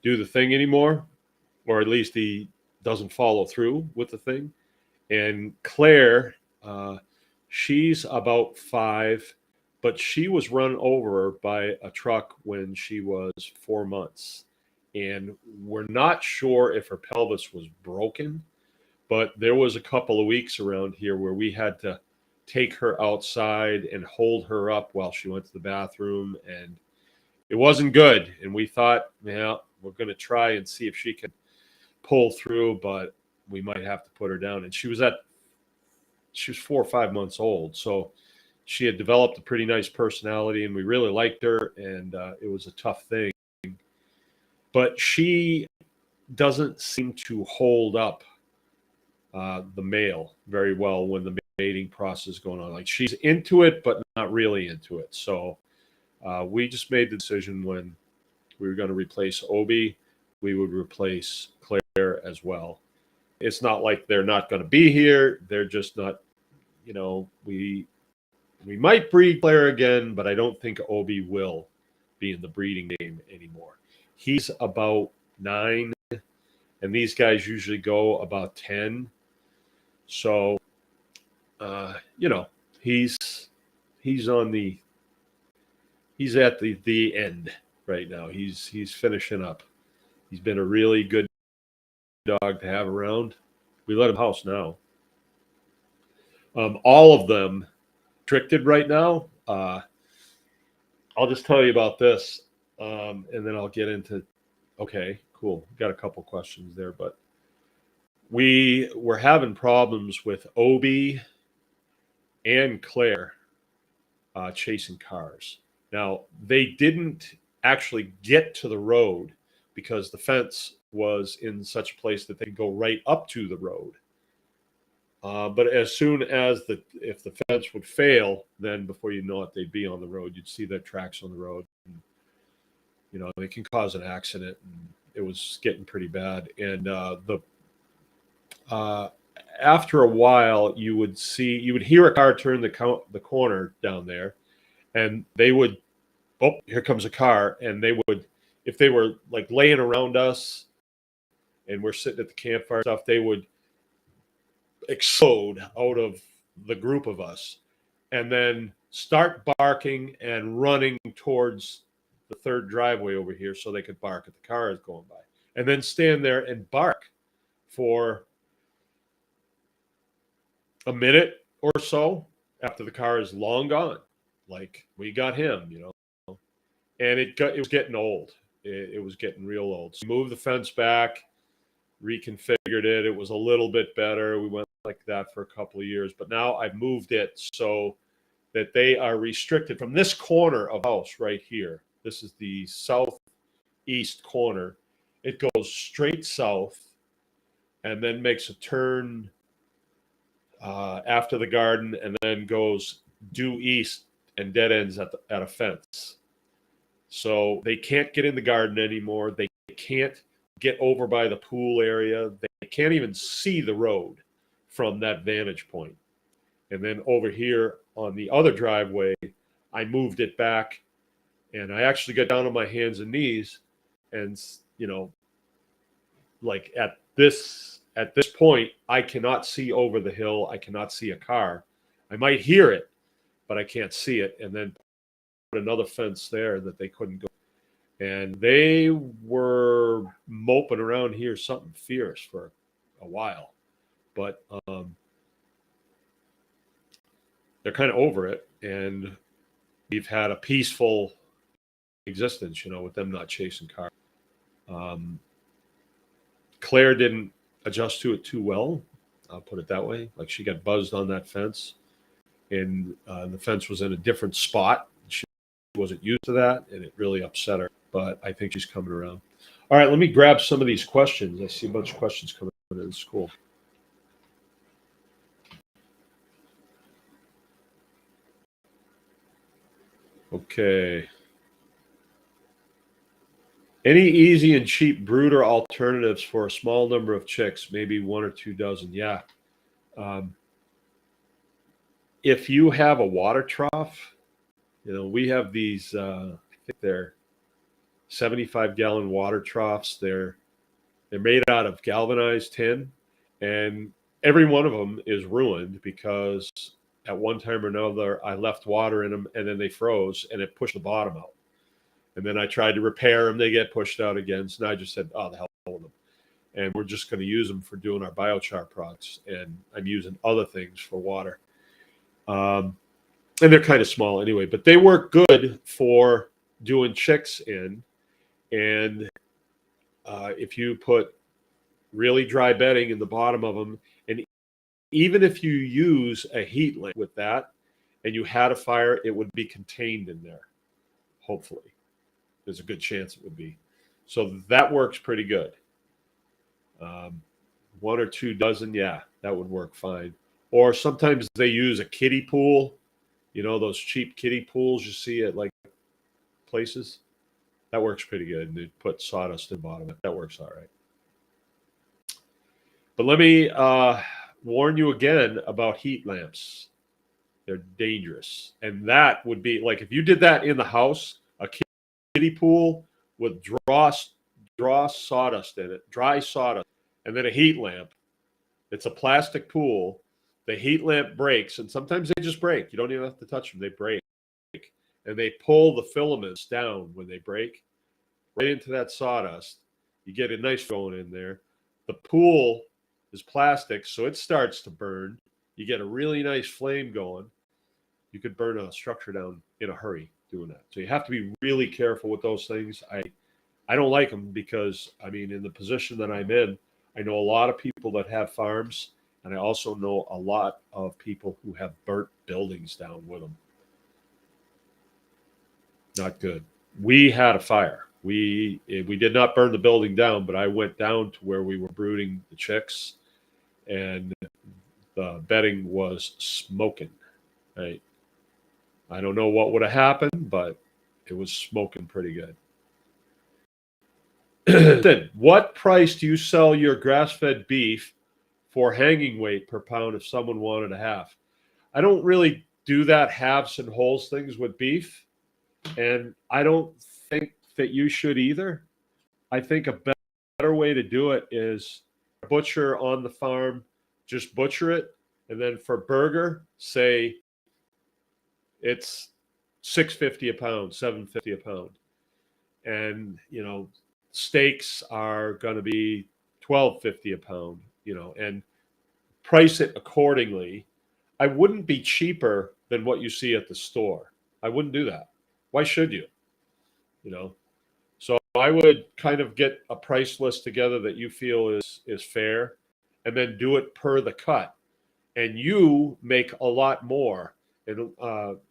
do the thing anymore, or at least he doesn't follow through with the thing. And Claire, she's about 5, but she was run over by a truck when she was 4 months. And we're not sure if her pelvis was broken, but there was a couple of weeks around here where we had to take her outside and hold her up while she went to the bathroom. And it wasn't good. And we thought, well, we're going to try and see if she can pull through, but we might have to put her down. And she was 4 or 5 months old. So she had developed a pretty nice personality, and we really liked her. And it was a tough thing. But she doesn't seem to hold up the male very well when the mating process is going on. Like, she's into it, but not really into it. So we just made the decision when we were going to replace Obi, we would replace Claire as well. It's not like they're not going to be here. They're just not, we might breed Claire again, but I don't think Obi will be in the breeding game anymore. He's about 9, and these guys usually go about 10. So, he's at the end right now. He's finishing up. He's been a really good dog to have around. We let him house now. All of them restricted right now. I'll just tell you about this, and then I'll get into. Okay, cool. Got a couple questions there, but we were having problems with Obi and Claire chasing cars. Now, they didn't actually get to the road because the fence was in such a place that they could go right up to the road. But as soon as if the fence would fail, then before you know it, they'd be on the road. You'd see their tracks on the road. And, they can cause an accident. And it was getting pretty bad. And after a while, you would hear a car turn the corner down there, and they would, oh, here comes a car, and they would, if they were like laying around us, and we're sitting at the campfire stuff, they would explode out of the group of us, and then start barking and running towards the third driveway over here so they could bark at the cars going by, and then stand there and bark for a minute or so after the car is long gone. Like, we got him, and it was getting old. It was getting real old. So we moved the fence back, reconfigured it. It was a little bit better. We went like that for a couple of years, but now I've moved it so that they are restricted from this corner of house right here. This is the southeast corner. It goes straight south and then makes a turn after the garden, and then goes due east and dead ends at a fence. So they can't get in the garden anymore. They can't get over by the pool area. They can't even see the road from that vantage point. And then over here on the other driveway, I moved it back, and I actually got down on my hands and knees, and like at this point, I cannot see over the hill. I cannot see a car. I might hear it, but I can't see it. And then put another fence there that they couldn't go. And they were moping around here something fierce for a while. But they're kind of over it. And we've had a peaceful existence, with them not chasing cars. Claire didn't adjust to it too well. I'll put it that way. Like, she got buzzed on that fence, and the fence was in a different spot. She wasn't used to that, and it really upset her. But I think she's coming around. All right, let me grab some of these questions. I see a bunch of questions coming in. It's cool. Okay. Any easy and cheap brooder alternatives for a small number of chicks, maybe 1 or 2 dozen? Yeah. if you have a water trough, we have these, I think they're 75-gallon water troughs. They're made out of galvanized tin, and every one of them is ruined because at one time or another I left water in them and then they froze and it pushed the bottom out. And then I tried to repair them, they get pushed out again. So now I just said, oh, the hell with them. And we're just going to use them for doing our biochar products. And I'm using other things for water. And they're kind of small anyway, but they work good for doing chicks in. And if you put really dry bedding in the bottom of them, and even if you use a heat lamp with that and you had a fire, it would be contained in there. Hopefully, there's a good chance it would be. So that works pretty good. 1 or 2 dozen, yeah, that would work fine. Or sometimes they use a kiddie pool, those cheap kiddie pools you see at like places. That works pretty good. And they put sawdust in the bottom. That works all right. But let me warn you again about heat lamps. They're dangerous. And that would be like if you did that in the house, a kiddie pool with dry sawdust in it, dry sawdust, and then a heat lamp. It's a plastic pool. The heat lamp breaks, and sometimes they just break. You don't even have to touch them. They break. And they pull the filaments down when they break right into that sawdust. You get a nice going in there. The pool is plastic, so it starts to burn. You get a really nice flame going. You could burn a structure down in a hurry doing that. So you have to be really careful with those things. I don't like them because, in the position that I'm in, I know a lot of people that have farms, and I also know a lot of people who have burnt buildings down with them. Not good. We had a fire. We did not burn the building down, but I went down to where we were brooding the chicks, and the bedding was smoking. Right? I don't know what would have happened, but it was smoking pretty good. Then, what price do you sell your grass-fed beef for hanging weight per pound if someone wanted a half? I don't really do that halves and wholes things with beef, and I don't think that you should either. I think a better way to do it is butcher on the farm, just butcher it, and then for burger, say it's $6.50 a pound, $7.50 a pound, and steaks are going to be $12.50 a pound, and price it accordingly. I wouldn't be cheaper than what you see at the store. I wouldn't do that. Why should you? So I would kind of get a price list together that you feel is fair, and then do it per the cut, and you make a lot more. And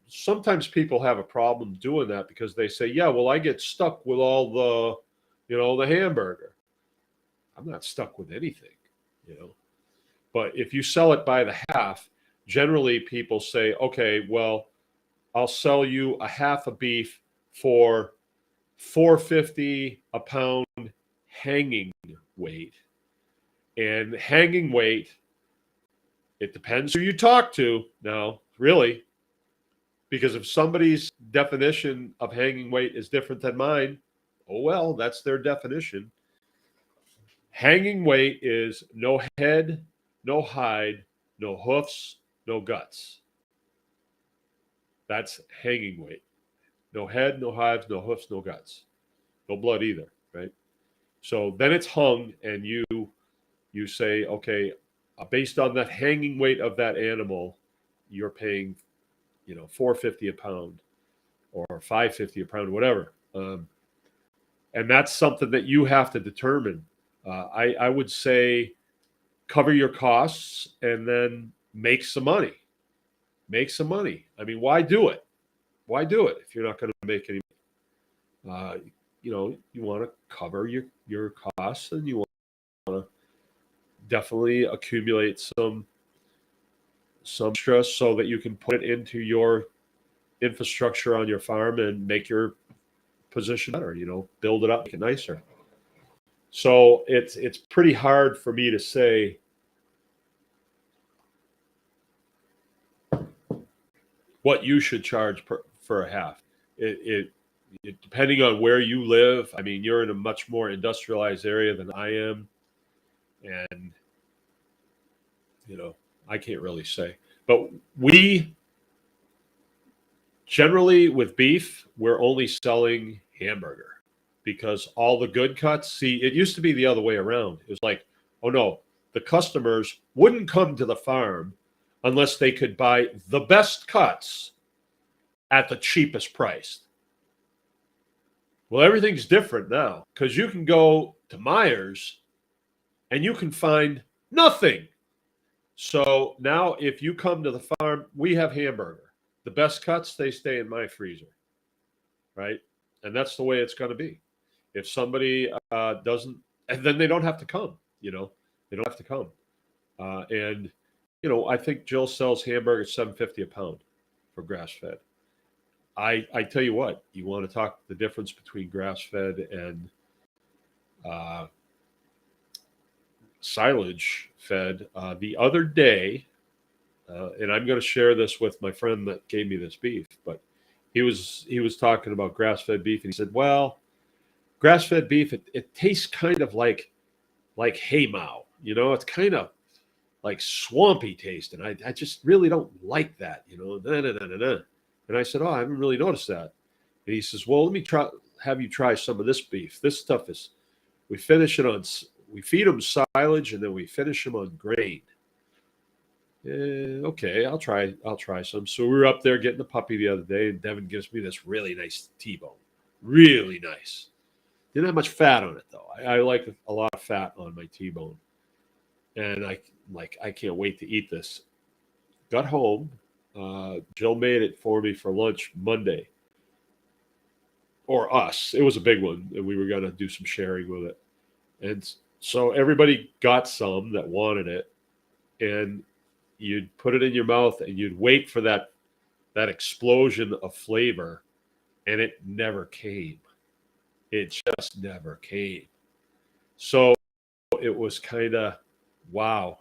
sometimes people have a problem doing that because they say, yeah, well, I get stuck with all the hamburger. I'm not stuck with anything, But if you sell it by the half, generally people say, okay, well, I'll sell you a half a beef for $4.50 a pound hanging weight. And hanging weight, it depends who you talk to now, really. Because if somebody's definition of hanging weight is different than mine, oh well, that's their definition. Hanging weight is no head, no hide, no hoofs, no guts. That's hanging weight. No head, no hides, no hoofs, no guts. No blood either, right? So then it's hung, and you say, okay, based on that hanging weight of that animal, you're paying, $4.50 a pound or $5.50 a pound, whatever. And that's something that you have to determine. I would say cover your costs and then make some money. Make some money. Why do it? Why do it if you're not going to make any money? You want to cover your costs, and you want to definitely accumulate some stress so that you can put it into your infrastructure on your farm and make your position better, build it up, make it nicer. So it's pretty hard for me to say what you should charge for a half. It depending on where you live. I mean, you're in a much more industrialized area than I am, and I can't really say. But we generally with beef, we're only selling hamburger because all the good cuts. See, it used to be the other way around. It was like, oh no, the customers wouldn't come to the farm unless they could buy the best cuts at the cheapest price. Well, everything's different now because you can go to Myers and you can find nothing. So now if you come to the farm, we have hamburger. The best cuts, they stay in my freezer, right? And that's the way it's going to be. If somebody doesn't, and then they don't have to come, they don't have to come. And, I think Jill sells hamburger at $7.50 a pound for grass fed. I tell you what, you want to talk the difference between grass fed and silage fed. The other day, and I'm going to share this with my friend that gave me this beef, but he was talking about grass fed beef, and he said, "Well, grass fed beef it tastes kind of like hay mow. It's kind of like swampy taste, and I just really don't like that. And I said, "Oh, I haven't really noticed that." And he says, "Well, let me have you try some of this beef. This stuff is, we feed them silage and then we finish them on grain." Okay, I'll try some. So we were up there getting the puppy the other day, and Devin gives me this really nice T-bone, really nice. Didn't have much fat on it though. I like a lot of fat on my T-bone, and I can't wait to eat this. Got home. Jill made it for me for lunch Monday. Or us. It was a big one, and we were going to do some sharing with it. And so everybody got some that wanted it, and you'd put it in your mouth, and you'd wait for that explosion of flavor, and it never came. It just never came. So it was kind of, wow.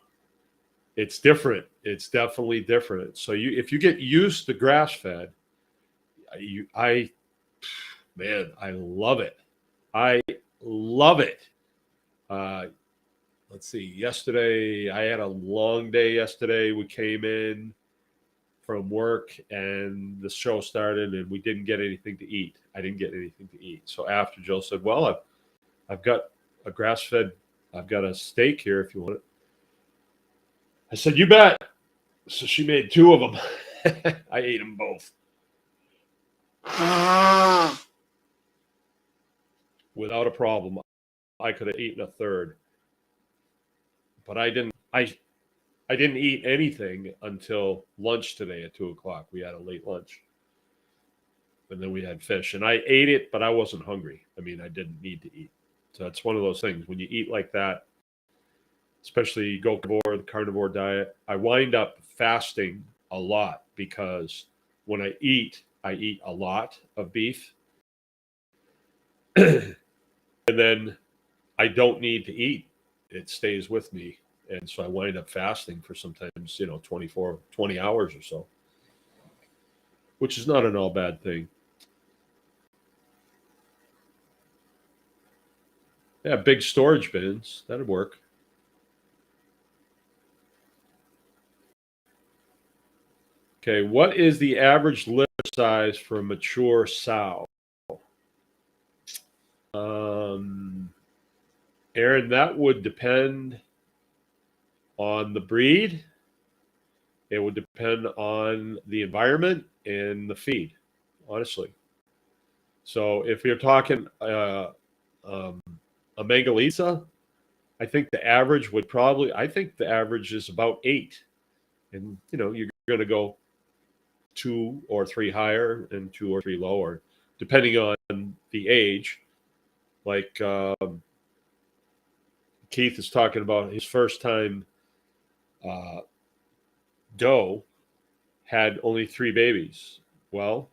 It's different. It's definitely different. So if you get used to grass fed, man, I love it. I love it. Let's see. Yesterday, I had a long day yesterday. We came in from work and the show started, and we didn't get anything to eat. I didn't get anything to eat. So after, Jill said, "Well, I've got a grass fed. I've got a steak here if you want it." I said, "You bet." So she made 2 of them. I ate them both. Without a problem. I could have eaten a third. But I didn't eat anything until lunch today at 2:00. We had a late lunch. And then we had fish. And I ate it, but I wasn't hungry. I mean, I didn't need to eat. So that's one of those things. When you eat like that, especially you go the carnivore diet, I wind up fasting a lot because when I eat a lot of beef. And then I don't need to eat. It stays with me. And so I wind up fasting for sometimes, 20 hours or so, which is not an all bad thing. Yeah, big storage bins. That'd work. Okay, what is the average litter size for a mature sow? Aaron, that would depend on the breed. It would depend on the environment and the feed, honestly. So if you're talking a Mangalitsa, I think the average is about 8. And, you're going to go 2 or 3 higher and 2 or 3 lower, depending on the age. Like Keith is talking about his first time doe had only 3 babies. Well,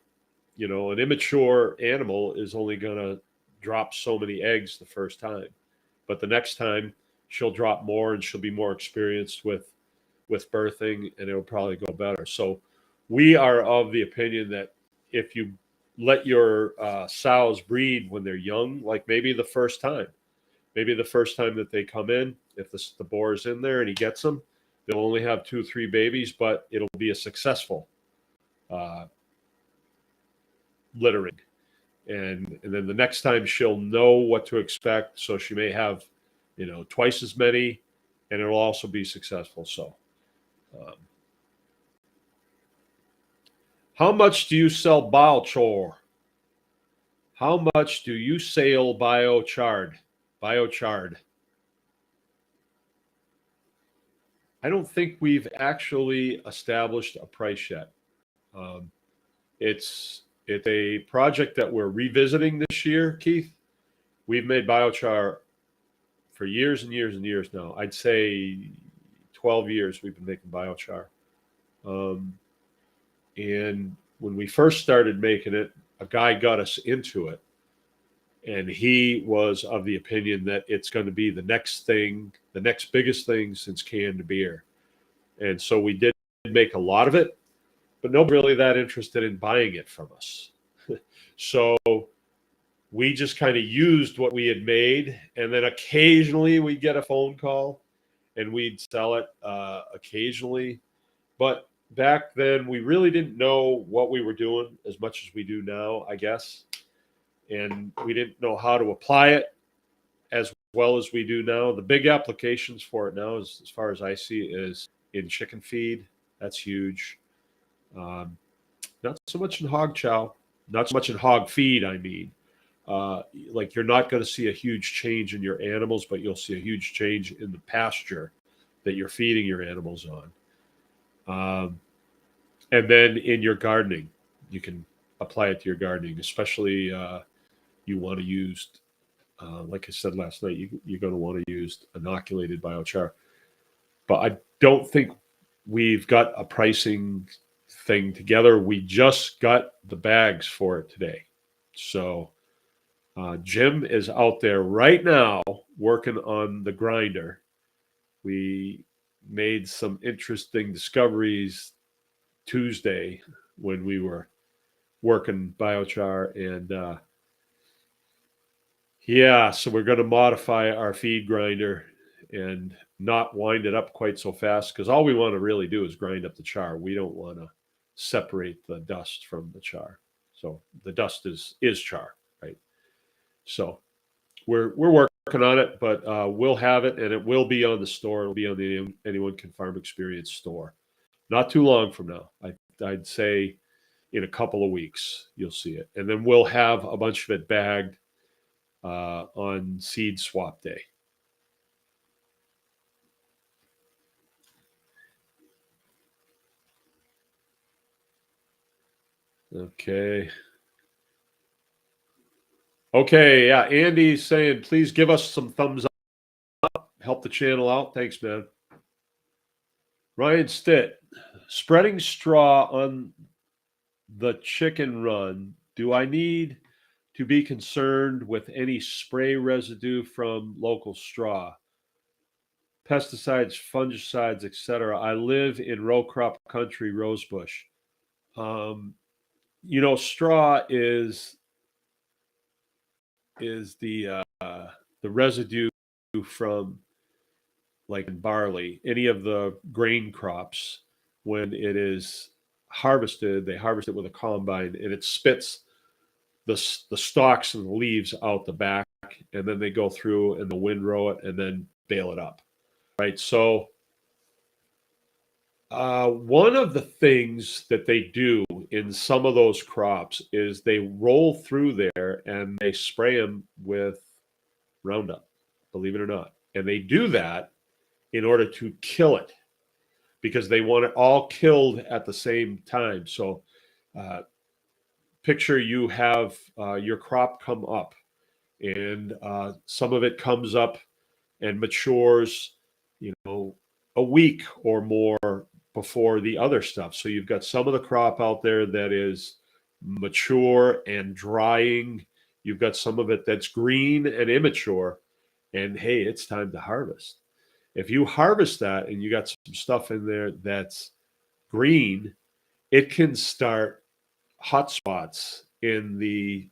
an immature animal is only going to drop so many eggs the first time. But the next time she'll drop more and she'll be more experienced with birthing, and it'll probably go better. So we are of the opinion that if you let your sows breed when they're young, like maybe the first time that they come in, if the boar is in there and he gets them, they'll only have 2 or 3 babies, but it'll be a successful uh, littering. And then the next time she'll know what to expect. So she may have, twice as many, and it'll also be successful. So, um, how much do you sell biochar? How much do you sell biochar? Biochar. I don't think we've actually established a price yet. Um, it's a project that we're revisiting this year, Keith. We've made biochar for years and years and years now. I'd say 12 years we've been making biochar. And when we first started making it, a guy got us into it. And he was of the opinion that it's going to be the next thing, the next biggest thing since canned beer. And so we did make a lot of it, but nobody really that interested in buying it from us. So we just kind of used what we had made, and then occasionally we'd get a phone call and we'd sell it occasionally. But back then we really didn't know what we were doing as much as we do now, I guess. And we didn't know how to apply it as well as we do now. The big applications for it now, as far as I see, is in chicken feed. That's huge. Not so much in hog chow, not so much in hog feed, I mean. Like you're not going to see a huge change in your animals, but you'll see a huge change in the pasture that you're feeding your animals on. And then in your gardening, you can apply it to your gardening, especially you want to use, like I said last night, you're going to want to use inoculated biochar. But I don't think we've got a pricing thing together. We just got the bags for it today. So Jim is out there right now working on the grinder. We made some interesting discoveries Tuesday when we were working biochar, and so we're going to modify our feed grinder and not wind it up quite so fast, because all we want to really do is grind up the char. We don't want to separate the dust from the char. So the dust is char, right? So we're working on it, but we'll have it, and it will be on the store. It'll be on the Anyone Can Farm Experience store. Not too long from now. I'd say in a couple of weeks you'll see it, and then we'll have a bunch of it bagged on seed swap day. Okay. Okay, yeah. Andy's saying, please give us some thumbs up. Help the channel out. Thanks, man. Ryan Stitt, spreading straw on the chicken run. Do I need to be concerned with any spray residue from local straw? Pesticides, fungicides, etc. I live in row crop country, rosebush. Straw is the residue from, like in barley, any of the grain crops. When it is harvested, they harvest it with a combine, and it spits the stalks and the leaves out the back, and then they go through and the windrow it and then bale it up, right? So one of the things that they do in some of those crops is they roll through there and they spray them with Roundup, believe it or not. And they do that in order to kill it, because they want it all killed at the same time. So picture you have your crop come up, and some of it comes up and matures, a week or more before the other stuff. So you've got some of the crop out there that is mature and drying. You've got some of it that's green and immature. And hey, it's time to harvest. If you harvest that and you got some stuff in there that's green, it can start hot spots in the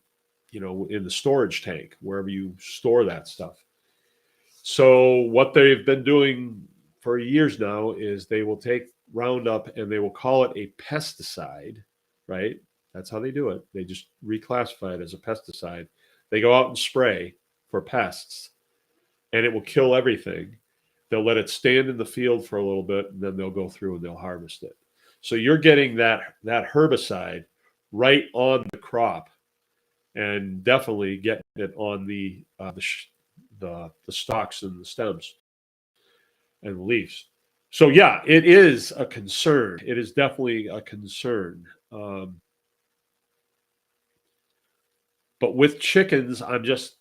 in the storage tank wherever you store that stuff. So what they've been doing for years now is they will take Roundup and they will call it a pesticide, right? That's how they do it. They just reclassify it as a pesticide. They go out and spray for pests and it will kill everything. They'll let it stand in the field for a little bit and then they'll go through and they'll harvest it. So you're getting that herbicide right on the crop and definitely getting it on the stalks and the stems and the leaves. So yeah, it is a concern. It is definitely a concern. But with chickens, I'm just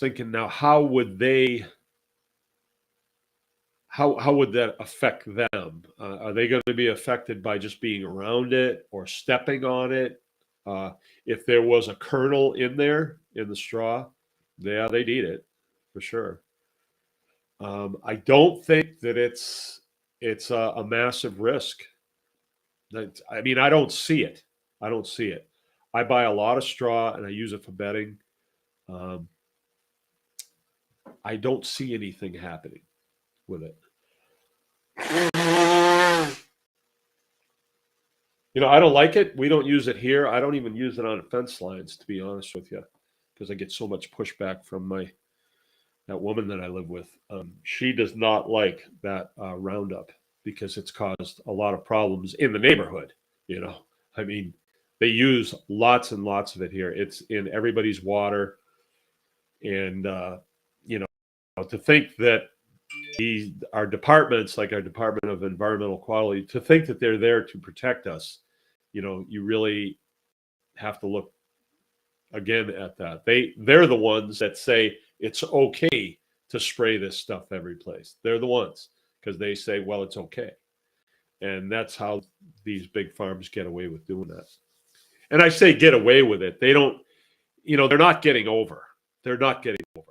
thinking now, how would that affect them? Are they going to be affected by just being around it or stepping on it? If there was a kernel in there in the straw, yeah, they'd eat it for sure. I don't think that it's a massive risk. I mean, I don't see it. I don't see it. I buy a lot of straw and I use it for bedding. Um, I don't see anything happening with it. I don't like it. We don't use it here. I don't even use it on fence lines, to be honest with you, because I get so much pushback from that woman that I live with. She does not like that Roundup because it's caused a lot of problems in the neighborhood. I mean, they use lots and lots of it here. It's in everybody's water, and to think that our departments, like our Department of Environmental Quality, to think that they're there to protect us, you really have to look again at that. They're the ones that say it's okay to spray this stuff every place. They're the ones because they say, well, it's okay. And that's how these big farms get away with doing that. And I say get away with it. They don't, they're not getting over. They're not getting over.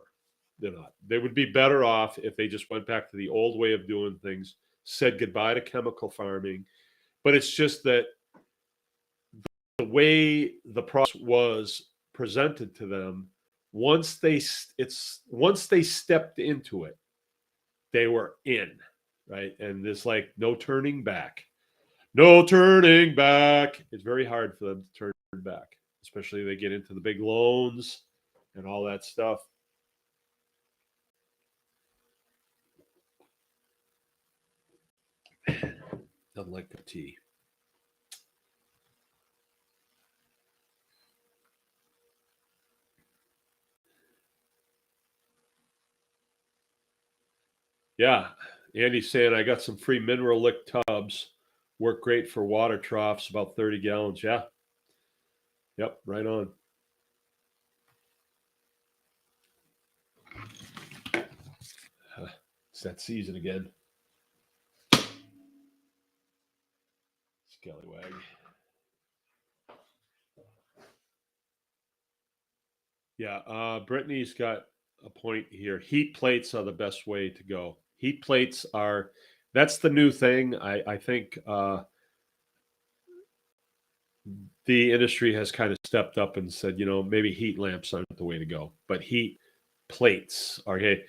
They're not. They would be better off if they just went back to the old way of doing things, said goodbye to chemical farming. But it's just that the way the process was presented to them, once they stepped into it, they were in, right? And there's like no turning back. No turning back. It's very hard for them to turn back, especially if they get into the big loans and all that stuff. Doesn't like the tea. Yeah, Andy's saying I got some free mineral lick tubs. Work great for water troughs, about 30 gallons. Yeah. Yep, right on. It's that season again. Scallywag. Yeah, Brittany's got a point here. Heat plates are the best way to go. Heat plates that's the new thing. I think the industry has kind of stepped up and said, maybe heat lamps aren't the way to go, but heat plates. Okay.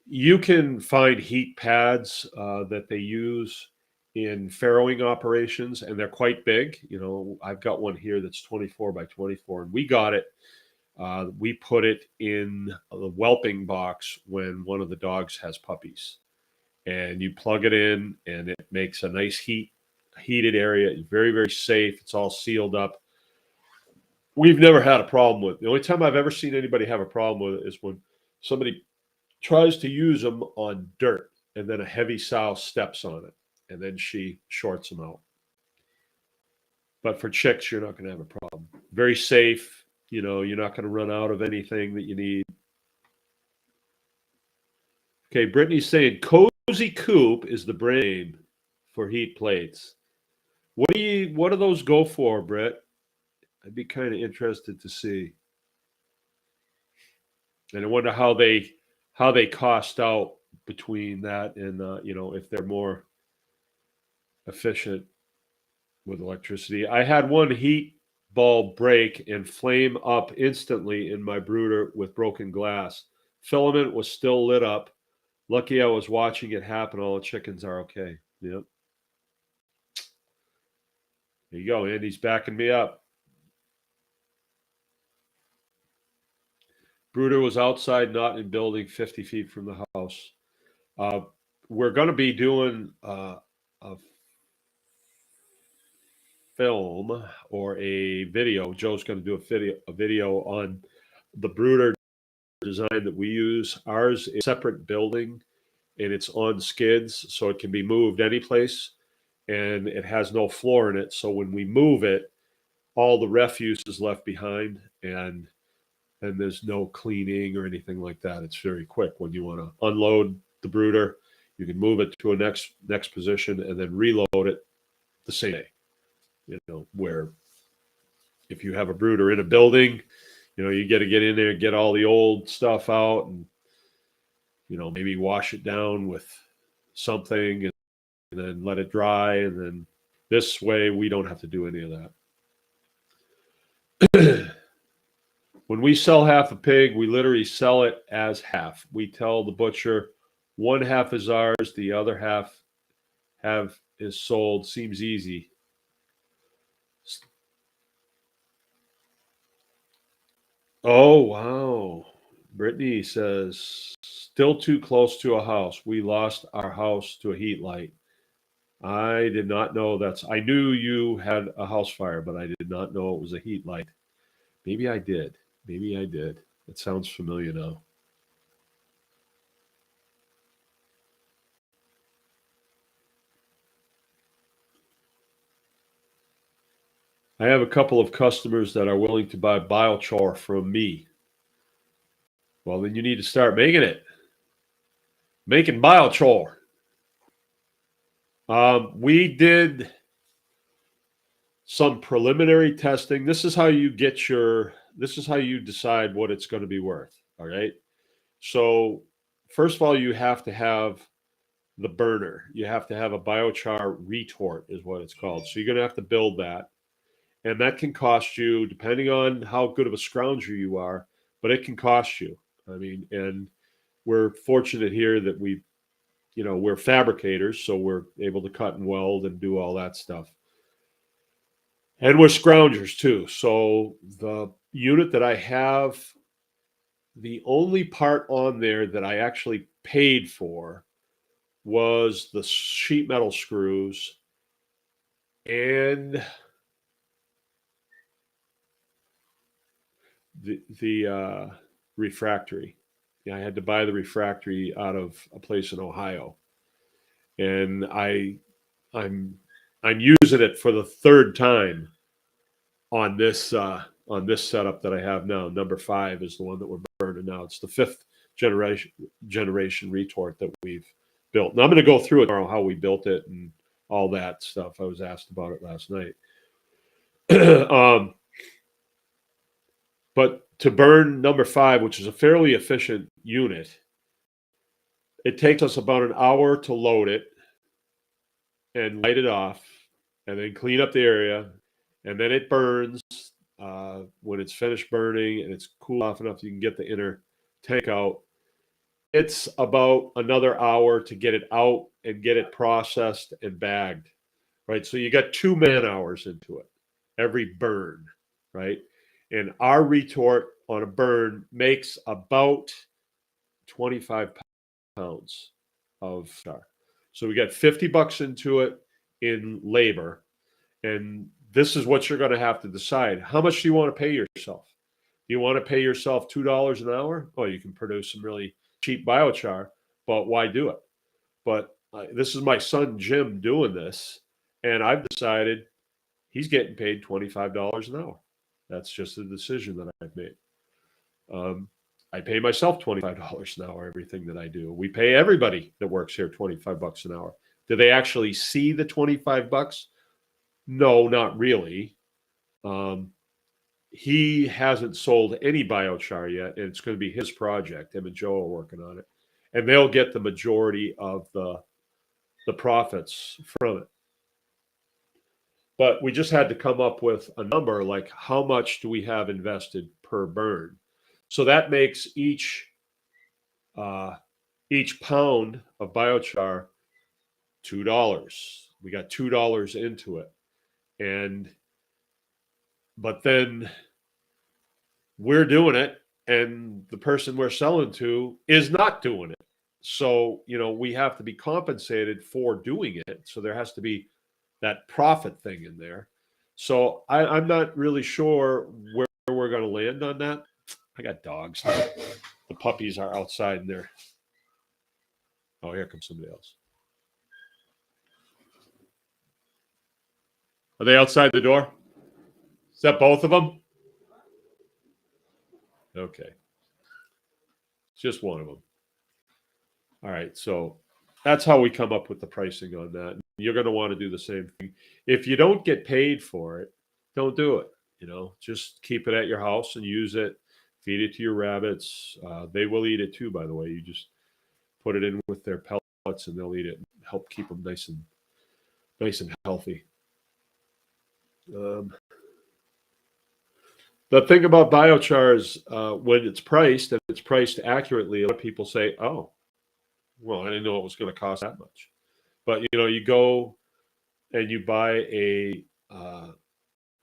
You can find heat pads that they use in farrowing operations, and they're quite big. I've got one here that's 24 by 24, and we got it. We put it in the whelping box when one of the dogs has puppies, and you plug it in, and it makes a nice heated area. It's very, very safe. It's all sealed up. We've never had a problem with it. The only time I've ever seen anybody have a problem with it is when somebody tries to use them on dirt, and then a heavy sow steps on it, and then she shorts them out. But for chicks, you're not going to have a problem. Very safe. You're not going to run out of anything that you need. Okay, Brittany's saying Cozy Coop is the brand name for heat plates. What do those go for, Britt? I'd be kind of interested to see. And I wonder how they cost out between that and if they're more efficient with electricity. I had one heat bulb break and flame up instantly in my brooder with broken glass. Filament was still lit up. Lucky I was watching it happen. All the chickens are okay. Yep. There you go. Andy's backing me up. Brooder was outside, not in building, 50 feet from the house. We're going to be doing a film or a video. Joe's going to do a video on the brooder design that we use. Ours is a separate building and it's on skids, so it can be moved any place, and it has no floor in it. So when we move it, all the refuse is left behind, and there's no cleaning or anything like that. It's very quick. When you want to unload the brooder, you can move it to a next position and then reload it the same day. You know, where if you have a brooder in a building, you know, you got to get in there and get all the old stuff out and, you know, maybe wash it down with something and then let it dry. And then this way we don't have to do any of that. When we sell half a pig, we literally sell it as half. We tell the butcher one half is ours, the other half is sold. Seems easy. Oh, wow. Brittany says, still too close to a house. We lost our house to a heat light. I did not know I knew you had a house fire, but I did not know it was a heat light. Maybe I did. It sounds familiar now. I have a couple of customers that are willing to buy biochar from me. Well, then you need to start making it. Making biochar. We did some preliminary testing. This is how you decide what it's going to be worth. All right. So first of all, you have to have the burner. You have to have a biochar retort is what it's called. So you're going to have to build that. And that can cost you, depending on how good of a scrounger you are, but it can cost you. I mean, and we're fortunate here that we're fabricators, so we're able to cut and weld and do all that stuff. And we're scroungers too. So the unit that I have, the only part on there that I actually paid for was the sheet metal screws and the refractory. Yeah, I had to buy the refractory out of a place in Ohio, and I'm using it for the third time on this setup that I have now. Number 5 is the one that we're burning now. It's the 5th generation retort that we've built. And I'm going to go through it tomorrow, how we built it and all that stuff. I was asked about it last night. But to burn number 5, which is a fairly efficient unit, it takes us about an hour to load it and light it off and then clean up the area. And then it burns when it's finished burning and it's cool off enough you can get the inner tank out. It's about another hour to get it out and get it processed and bagged, right? So you got 2 man hours into it, every burn, right? And our retort on a burn makes about 25 pounds of char. So we got $50 into it in labor. And this is what you're going to have to decide. How much do you want to pay yourself? Do you want to pay yourself $2 an hour? Oh, you can produce some really cheap biochar, but why do it? But this is my son, Jim, doing this. And I've decided he's getting paid $25 an hour. That's just a decision that I've made. I pay myself $25 an hour, everything that I do. We pay everybody that works here $25 an hour. Do they actually see the $25? No, not really. He hasn't sold any biochar yet, and it's going to be his project. Him and Joe are working on it. And they'll get the majority of the profits from it. but we just had to come up with a number, like how much do we have invested per burn. So that makes each pound of biochar $2. We got $2 into it. But then we're doing it, and the person we're selling to is not doing it. So, we have to be compensated for doing it. So there has to be that profit thing in there. So I'm not really sure where we're going to land on that. I got dogs. The puppies are outside and they're. Oh, here comes somebody else. Are they outside the door? Is that both of them? Okay. It's just one of them. All right. So that's how we come up with the pricing on that. You're going to want to do the same thing. If you don't get paid for it, don't do it. Just keep it at your house and use it. Feed it to your rabbits. They will eat it too, by the way. You just put it in with their pellets and they'll eat it and help keep them nice and healthy. The thing about biochar is when it's priced and it's priced accurately, a lot of people say, oh, well, I didn't know it was going to cost that much. But, you go and you buy a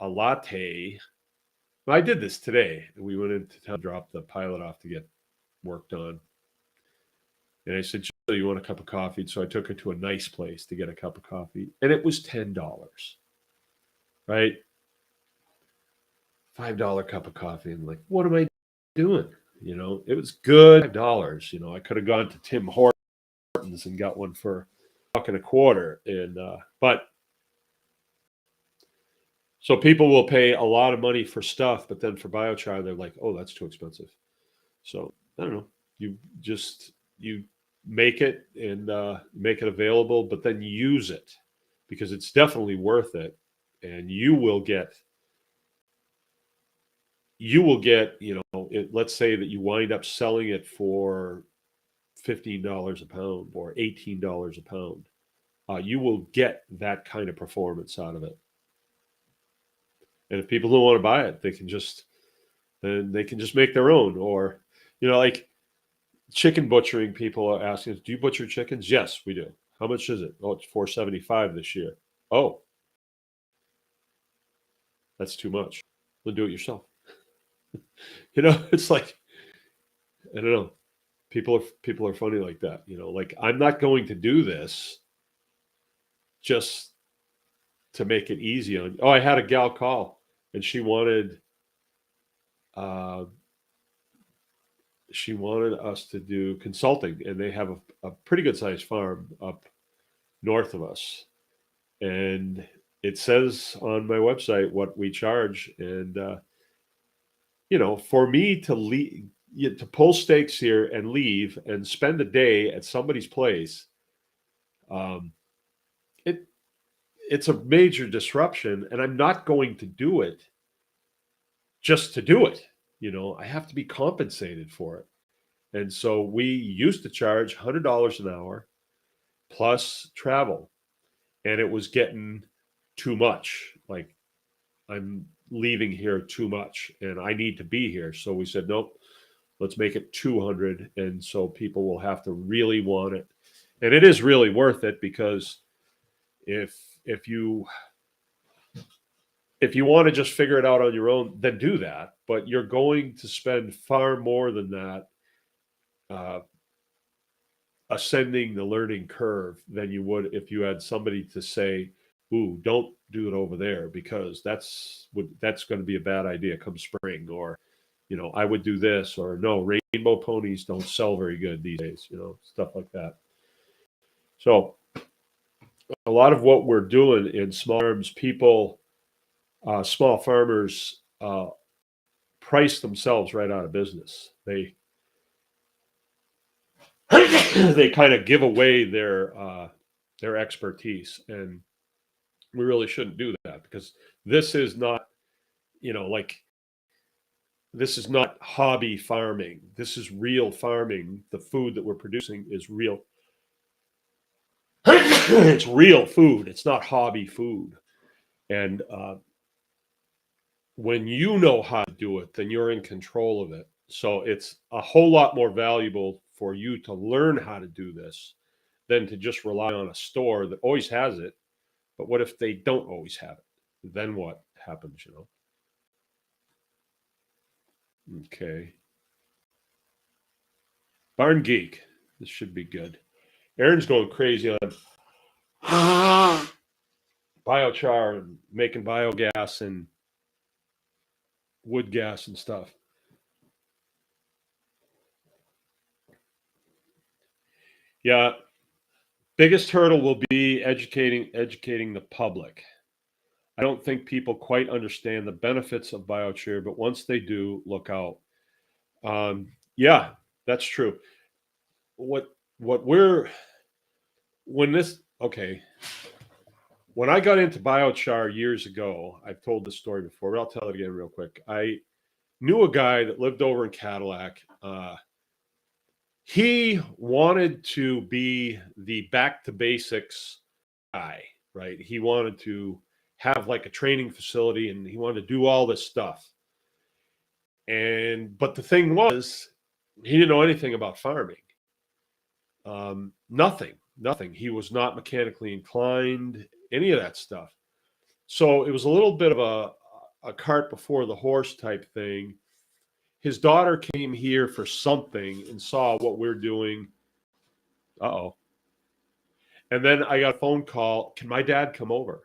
latte. Well, I did this today. We went into town, dropped the pilot off to get worked on. And I said, so you want a cup of coffee? So I took her to a nice place to get a cup of coffee. And it was $10, right? $5 cup of coffee. And like, what am I doing? It was good. $5. I could have gone to Tim Hortons and got one for $1.25. But so people will pay a lot of money for stuff, but then for biochar, they're like, oh, that's too expensive. So I don't know. You make it and make it available, but then use it because it's definitely worth it. And you will get, let's say that you wind up selling it for $15 a pound or $18 a pound. You will get that kind of performance out of it. And if people don't want to buy it, they can just make their own. Or, like chicken butchering, people are asking, do you butcher chickens? Yes, we do. How much is it? Oh, it's $4.75 this year. Oh, that's too much. Then do it yourself. It's like, I don't know. People are funny like that. Like I'm not going to do this just to make it easy on. Oh, I had a gal call and she wanted us to do consulting, and they have a pretty good sized farm up north of us. And it says on my website what we charge. And, for me to leave, to pull stakes here and leave and spend a day at somebody's place, it's a major disruption, and I'm not going to do it just to do it. I have to be compensated for it. And so we used to charge $100 an hour plus travel, and it was getting too much. Like I'm leaving here too much and I need to be here. So we said, nope, let's make it 200. And so people will have to really want it. And it is really worth it, because if you want to just figure it out on your own, then do that. But you're going to spend far more than that ascending the learning curve than you would if you had somebody to say, ooh, don't do it over there because that's going to be a bad idea come spring. Or, I would do this, or no, rainbow ponies don't sell very good these days, stuff like that. So a lot of what we're doing in small farms, small farmers price themselves right out of business. They kind of give away their expertise, and we really shouldn't do that, because this is not, this is not hobby farming. This is real farming. The food that we're producing is real. It's real food. It's not hobby food. And when you know how to do it, then you're in control of it. So it's a whole lot more valuable for you to learn how to do this than to just rely on a store that always has it. But what if they don't always have it? Then what happens, Okay. Barn Geek. This should be good. Aaron's going crazy on biochar and making biogas and wood gas and stuff. Yeah. Biggest hurdle will be educating the public. I don't think people quite understand the benefits of biochar, but once they do, look out. Yeah, that's true. What we're when this okay. When I got into biochar years ago, I've told this story before, but I'll tell it again real quick. I knew a guy that lived over in Cadillac. He wanted to be the back to basics guy, right? He wanted to have like a training facility and he wanted to do all this stuff. But the thing was, he didn't know anything about farming. Nothing. He was not mechanically inclined, any of that stuff. So it was a little bit of a cart before the horse type thing. His daughter came here for something and saw what we're doing. Uh-oh. And then I got a phone call. Can my dad come over?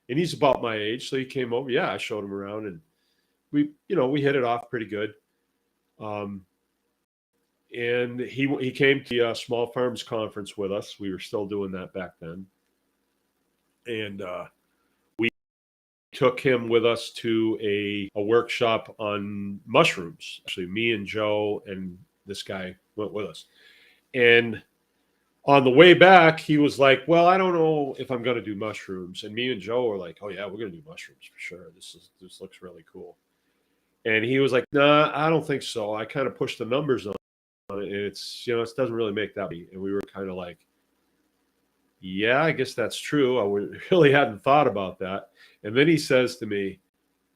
And he's about my age, so he came over. Yeah, I showed him around, and we hit it off pretty good. And he came to the Small Farms Conference with us. We were still doing that back then. And we took him with us to a workshop on mushrooms. Actually, me and Joe and this guy went with us. And on the way back, he was like, well, I don't know if I'm going to do mushrooms. And me and Joe were like, oh, yeah, we're going to do mushrooms for sure. This looks really cool. And he was like, nah, I don't think so. I kind of pushed the numbers on it. It's, it doesn't really make that many. And we were kind of like, yeah, I guess that's true. I really hadn't thought about that. And then he says to me,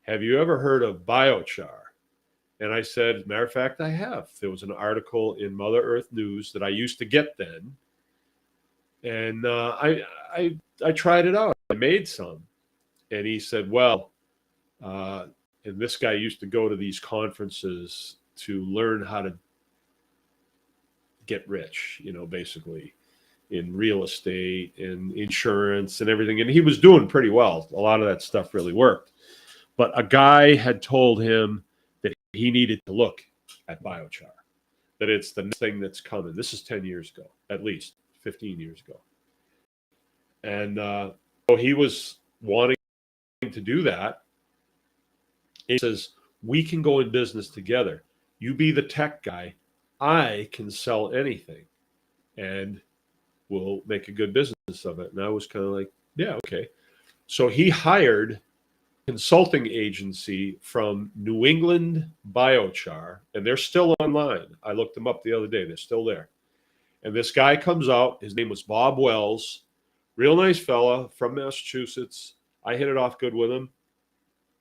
have you ever heard of biochar? And I said, as a matter of fact, I have. There was an article in Mother Earth News that I used to get then. And I tried it out. I made some. And he said, well, and this guy used to go to these conferences to learn how to get rich, basically in real estate and insurance and everything. And he was doing pretty well. A lot of that stuff really worked. But a guy had told him that he needed to look at biochar, that it's the next thing that's coming. This is 10 years ago, at least 15 years ago. And so he was wanting to do that. He says, we can go in business together. You be the tech guy. I can sell anything. And we'll make a good business of it. And I was kind of like, yeah, okay. So he hired a consulting agency from New England Biochar, and they're still online. I looked them up the other day. They're still there. And this guy comes out. His name was Bob Wells. Real nice fella from Massachusetts. I hit it off good with him.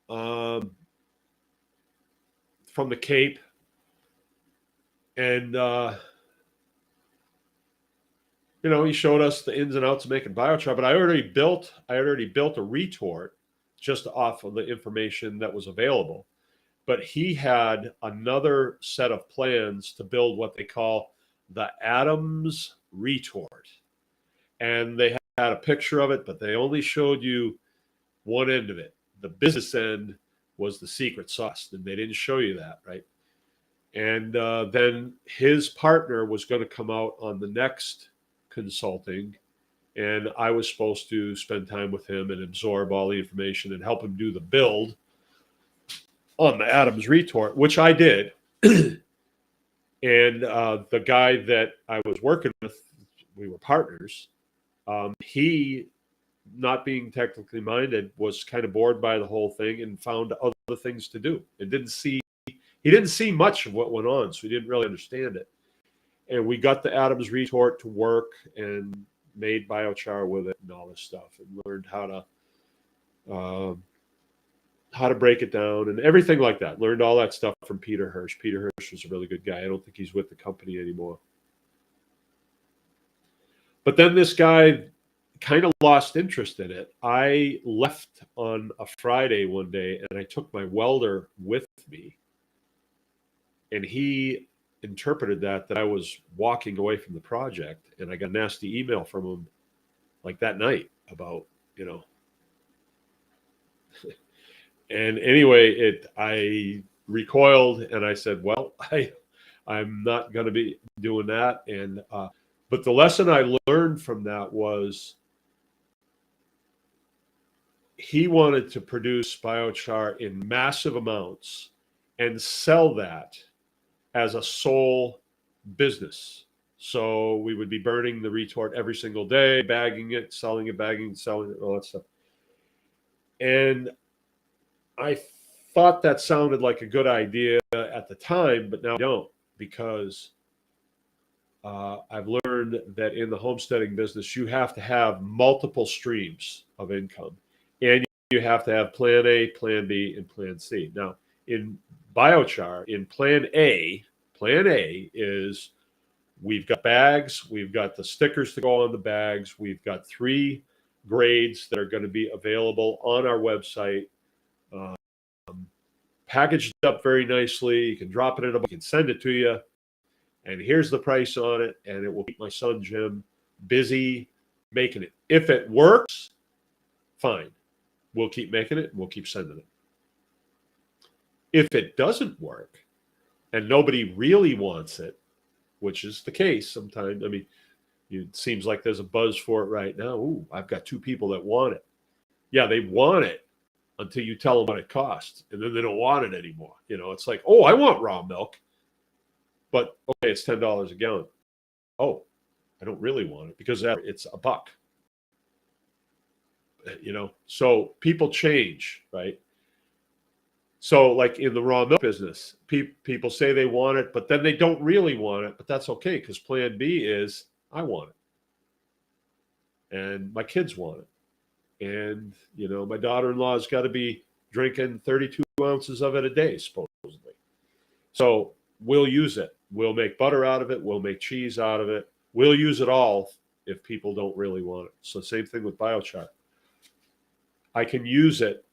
From the Cape. And, he showed us the ins and outs of making biochar, but I already built a retort just off of the information that was available. But he had another set of plans to build what they call the Adams retort. And they had a picture of it, but they only showed you one end of it. The business end was the secret sauce, and they didn't show you that, right? And then his partner was going to come out on the next consulting, and I was supposed to spend time with him and absorb all the information and help him do the build on the Adams retort, which I did. And the guy that I was working with, we were partners. He, not being technically minded, was kind of bored by the whole thing and found other things to do. He didn't see much of what went on, so he didn't really understand it. And we got the Adams retort to work and made biochar with it and all this stuff, and learned how to how to break it down and everything like that. Learned all that stuff from Peter Hirsch. Peter Hirsch was a really good guy. I don't think he's with the company anymore. But then this guy kind of lost interest in it. I left on a Friday one day and I took my welder with me. And he interpreted that I was walking away from the project. And I got a nasty email from him like that night about, and anyway, I recoiled and I said, well, I'm not going to be doing that. And, but the lesson I learned from that was he wanted to produce biochar in massive amounts and sell that as a sole business. So we would be burning the retort every single day, bagging it, selling it, all that stuff. And I thought that sounded like a good idea at the time, but now I don't, because I've learned that in the homesteading business, you have to have multiple streams of income. And you have to have plan A, plan B, and plan C. Now, in biochar, in plan A is we've got bags, we've got the stickers to go on the bags, we've got 3 grades that are going to be available on our website, packaged up very nicely. You can drop it in a book, you can send it to you, and here's the price on it, and it will keep my son Jim busy making it. If it works, fine. We'll keep making it, and we'll keep sending it. If it doesn't work, and nobody really wants it, which is the case sometimes, I mean, it seems like there's a buzz for it right now. Ooh, I've got 2 people that want it. Yeah, they want it until you tell them what it costs, and then they don't want it anymore. It's like, oh, I want raw milk, but okay, it's $10 a gallon. Oh, I don't really want it because it's $1. So people change, right? So like in the raw milk business, people say they want it, but then they don't really want it, but that's okay because plan B is I want it. And my kids want it. And, my daughter-in-law's got to be drinking 32 ounces of it a day, supposedly. So we'll use it. We'll make butter out of it. We'll make cheese out of it. We'll use it all if people don't really want it. So same thing with biochar. I can use it.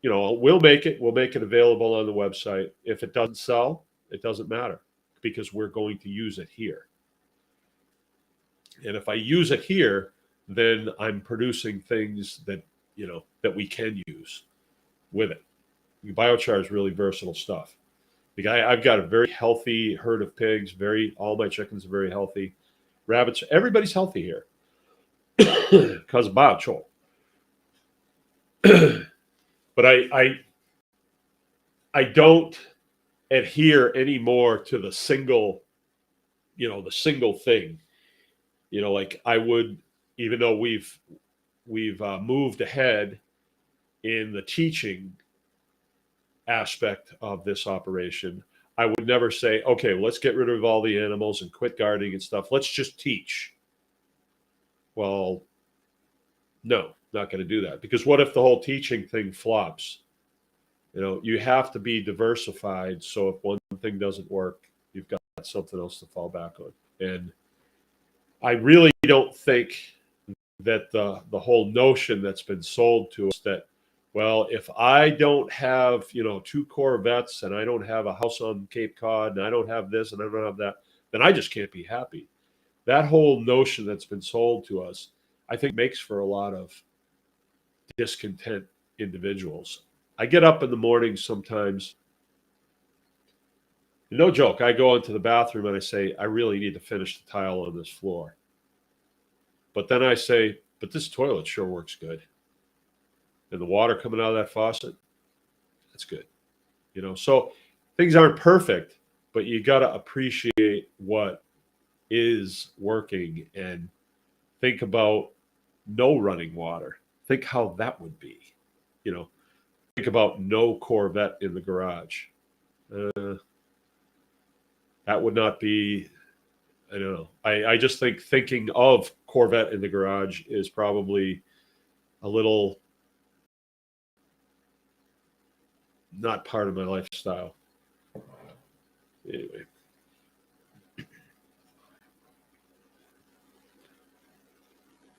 We'll make it available on the website. If it doesn't sell, it doesn't matter because we're going to use it here. And if I use it here, then I'm producing things that, that we can use with it. Biochar is really versatile stuff. I've got a very healthy herd of pigs. All my chickens are very healthy. Rabbits, everybody's healthy here because of biochar. But I don't adhere anymore to the single thing. Like I would, even though we've moved ahead in the teaching aspect of this operation, I would never say, okay, let's get rid of all the animals and quit gardening and stuff. Let's just teach. Well, no, not going to do that, because what if the whole teaching thing flops? You have to be diversified. So if one thing doesn't work, you've got something else to fall back on. And I really don't think that the whole notion that's been sold to us that, well, if I don't have, 2 Corvettes and I don't have a house on Cape Cod and I don't have this and I don't have that, then I just can't be happy. That whole notion that's been sold to us, I think makes for a lot of discontent individuals. I get up in the morning sometimes, no joke, I go into the bathroom and I say, I really need to finish the tile on this floor. But then I say, but this toilet sure works good. And the water coming out of that faucet, that's good. So things aren't perfect, but you got to appreciate what is working and think about no running water. Think how that would be. Think about no Corvette in the garage. That would not be, I don't know. I just think thinking of Corvette in the garage is probably a little not part of my lifestyle. Anyway.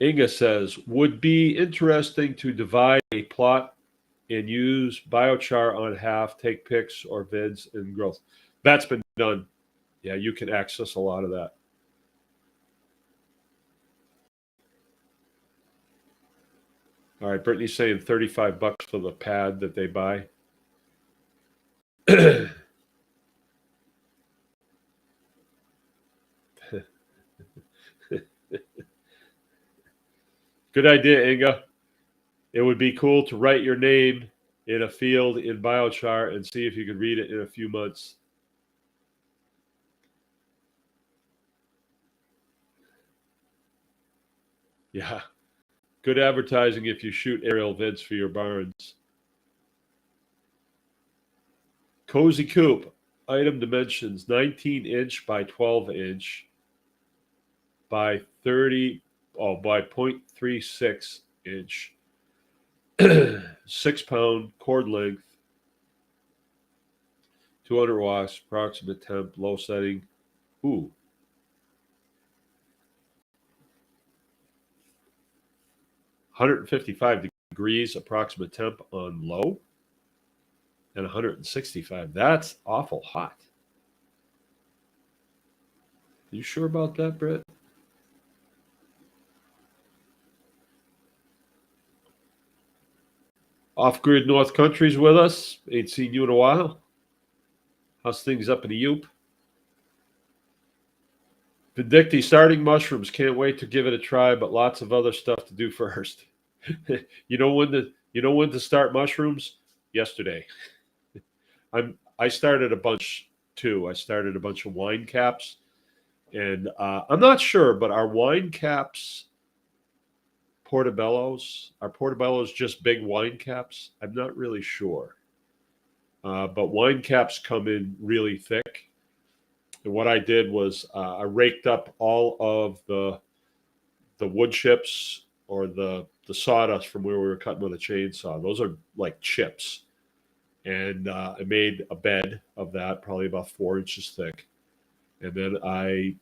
Inga says, would be interesting to divide a plot and use biochar on half, take pics or vids and growth. That's been done. Yeah, you can access a lot of that. All right, Brittany's saying $35 for the pad that they buy. Good idea, Inga. It would be cool to write your name in a field in biochar and see if you could read it in a few months. Yeah. Good advertising if you shoot aerial vids for your barns. Cozy Coop. Item dimensions 19-inch by 12-inch by 0.36 inch. 6-pound cord length. 200 watts, approximate temp, low setting. Ooh. 155 degrees approximate temp on low and 165. That's awful hot. Are you sure about that, Brett? Off-grid North Country's with us. Ain't seen you in a while. How's things up in the Yoop? Vindicti, starting mushrooms. Can't wait to give it a try, but lots of other stuff to do first. You know when to start mushrooms? Yesterday. I started a bunch too. I started a bunch of wine caps, and I'm not sure, but are wine caps portobellos? Are portobellos just big wine caps? I'm not really sure. But wine caps come in really thick. And what I did was I raked up all of the wood chips or the sawdust from where we were cutting with a chainsaw. Those are like chips. And I made a bed of that, probably about 4 inches thick. And then I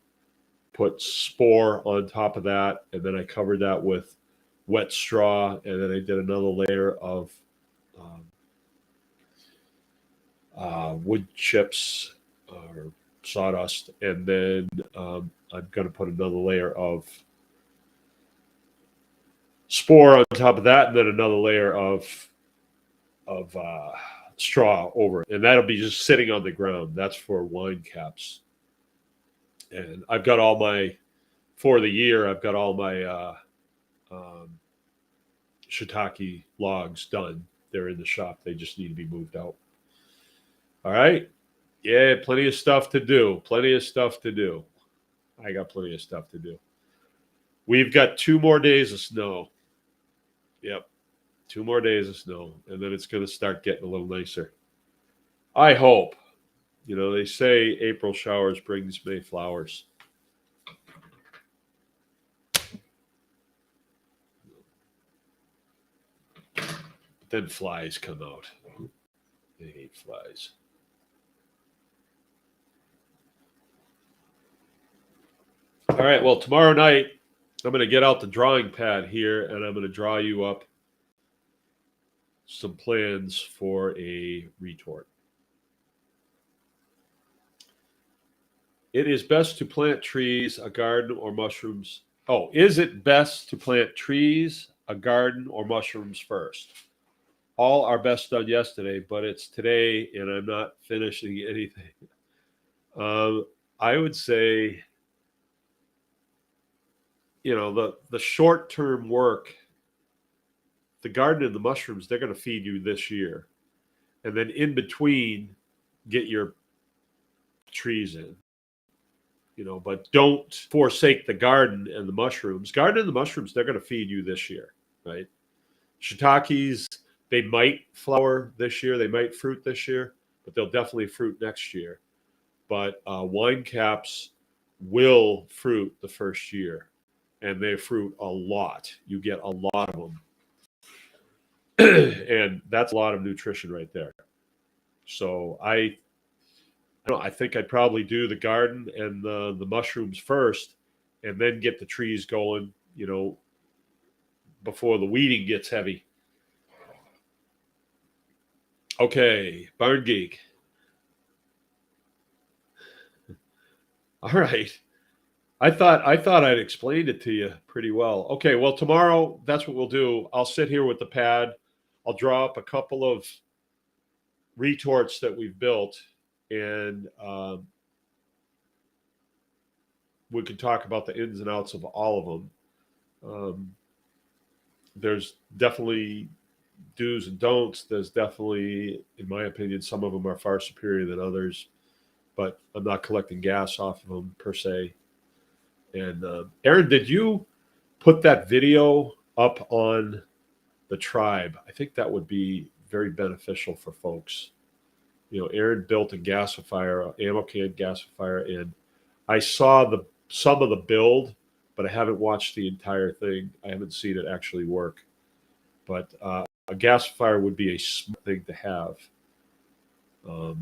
put spore on top of that. And then I covered that with wet straw. And then I did another layer of wood chips or sawdust. And then I'm going to put another layer of spore on top of that. And then another layer of straw over it, and that'll be just sitting on the ground. That's for wine caps. And I've got all my for the year. I've got all my shiitake logs done. They're in the shop. They just need to be moved out. All right. Yeah, plenty of stuff to do. Plenty of stuff to do. I got plenty of stuff to do. We've got 2 more days of snow. Yep. 2 more days of snow, and then it's going to start getting a little nicer. I hope. You know, they say April showers brings May flowers. But then flies come out. They hate flies. All right, well, tomorrow night, I'm going to get out the drawing pad here, and I'm going to draw you up some plans for a retort. It is best to plant trees, a garden, or mushrooms. Oh, is it best to plant trees, a garden, or mushrooms first? All are best done yesterday, but it's today, and I'm not finishing anything. I would say, you know, the short-term work, the garden and the mushrooms, they're going to feed you this year. And then in between, get your trees in. You know, but don't forsake the garden and the mushrooms. Garden and the mushrooms, they're going to feed you this year, right? Shiitakes, they might flower this year. They might fruit this year, but they'll definitely fruit next year. But wine caps will fruit the first year, and they fruit a lot. You get a lot of them. And that's a lot of nutrition right there. So I don't know, I think I'd probably do the garden and the mushrooms first, and then get the trees going, before the weeding gets heavy. Okay, Barn Geek. All right. I thought I'd explained it to you pretty well. Okay, well tomorrow that's what we'll do. I'll sit here with the pad. I'll draw up a couple of retorts that we've built, and we can talk about the ins and outs of all of them. There's definitely do's and don'ts. There's definitely, in my opinion, some of them are far superior than others, but I'm not collecting gas off of them per se. And Aaron, did you put that video up on the tribe? I think that would be very beneficial for folks. Aaron built a gasifier, an ammo can gasifier, and I saw some of the build, but I haven't watched the entire thing. I haven't seen it actually work. But a gasifier would be a smart thing to have. I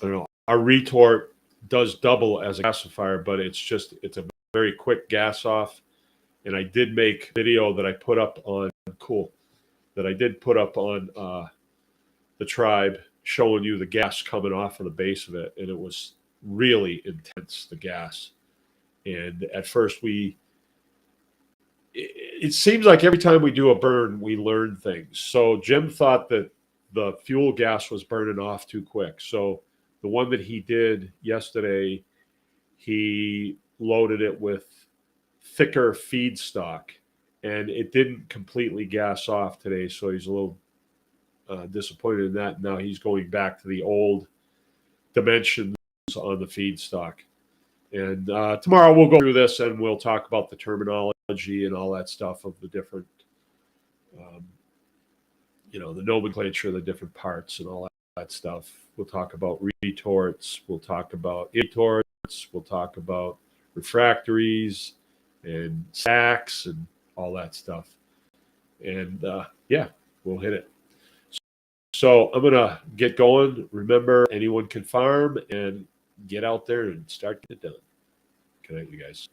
don't know. Our retort does double as a gasifier, but it's a very quick gas off. And I did make video that I put up on the tribe, showing you the gas coming off of the base of it, and it was really intense, the gas. And at first it seems like every time we do a burn, we learn things. So Jim thought that the fuel gas was burning off too quick. So the one that he did yesterday, he loaded it with thicker feedstock, and it didn't completely gas off today. So he's a little disappointed in that. Now he's going back to the old dimensions on the feedstock. And tomorrow we'll go through this and we'll talk about the terminology and all that stuff of the different, the nomenclature, the different parts and all that stuff. We'll talk about retorts. We'll talk about retorts. We'll talk about refractories and sacks and all that stuff. And we'll hit it. So I'm going to get going. Remember, anyone can farm, and get out there and start getting it done. Good night, you guys.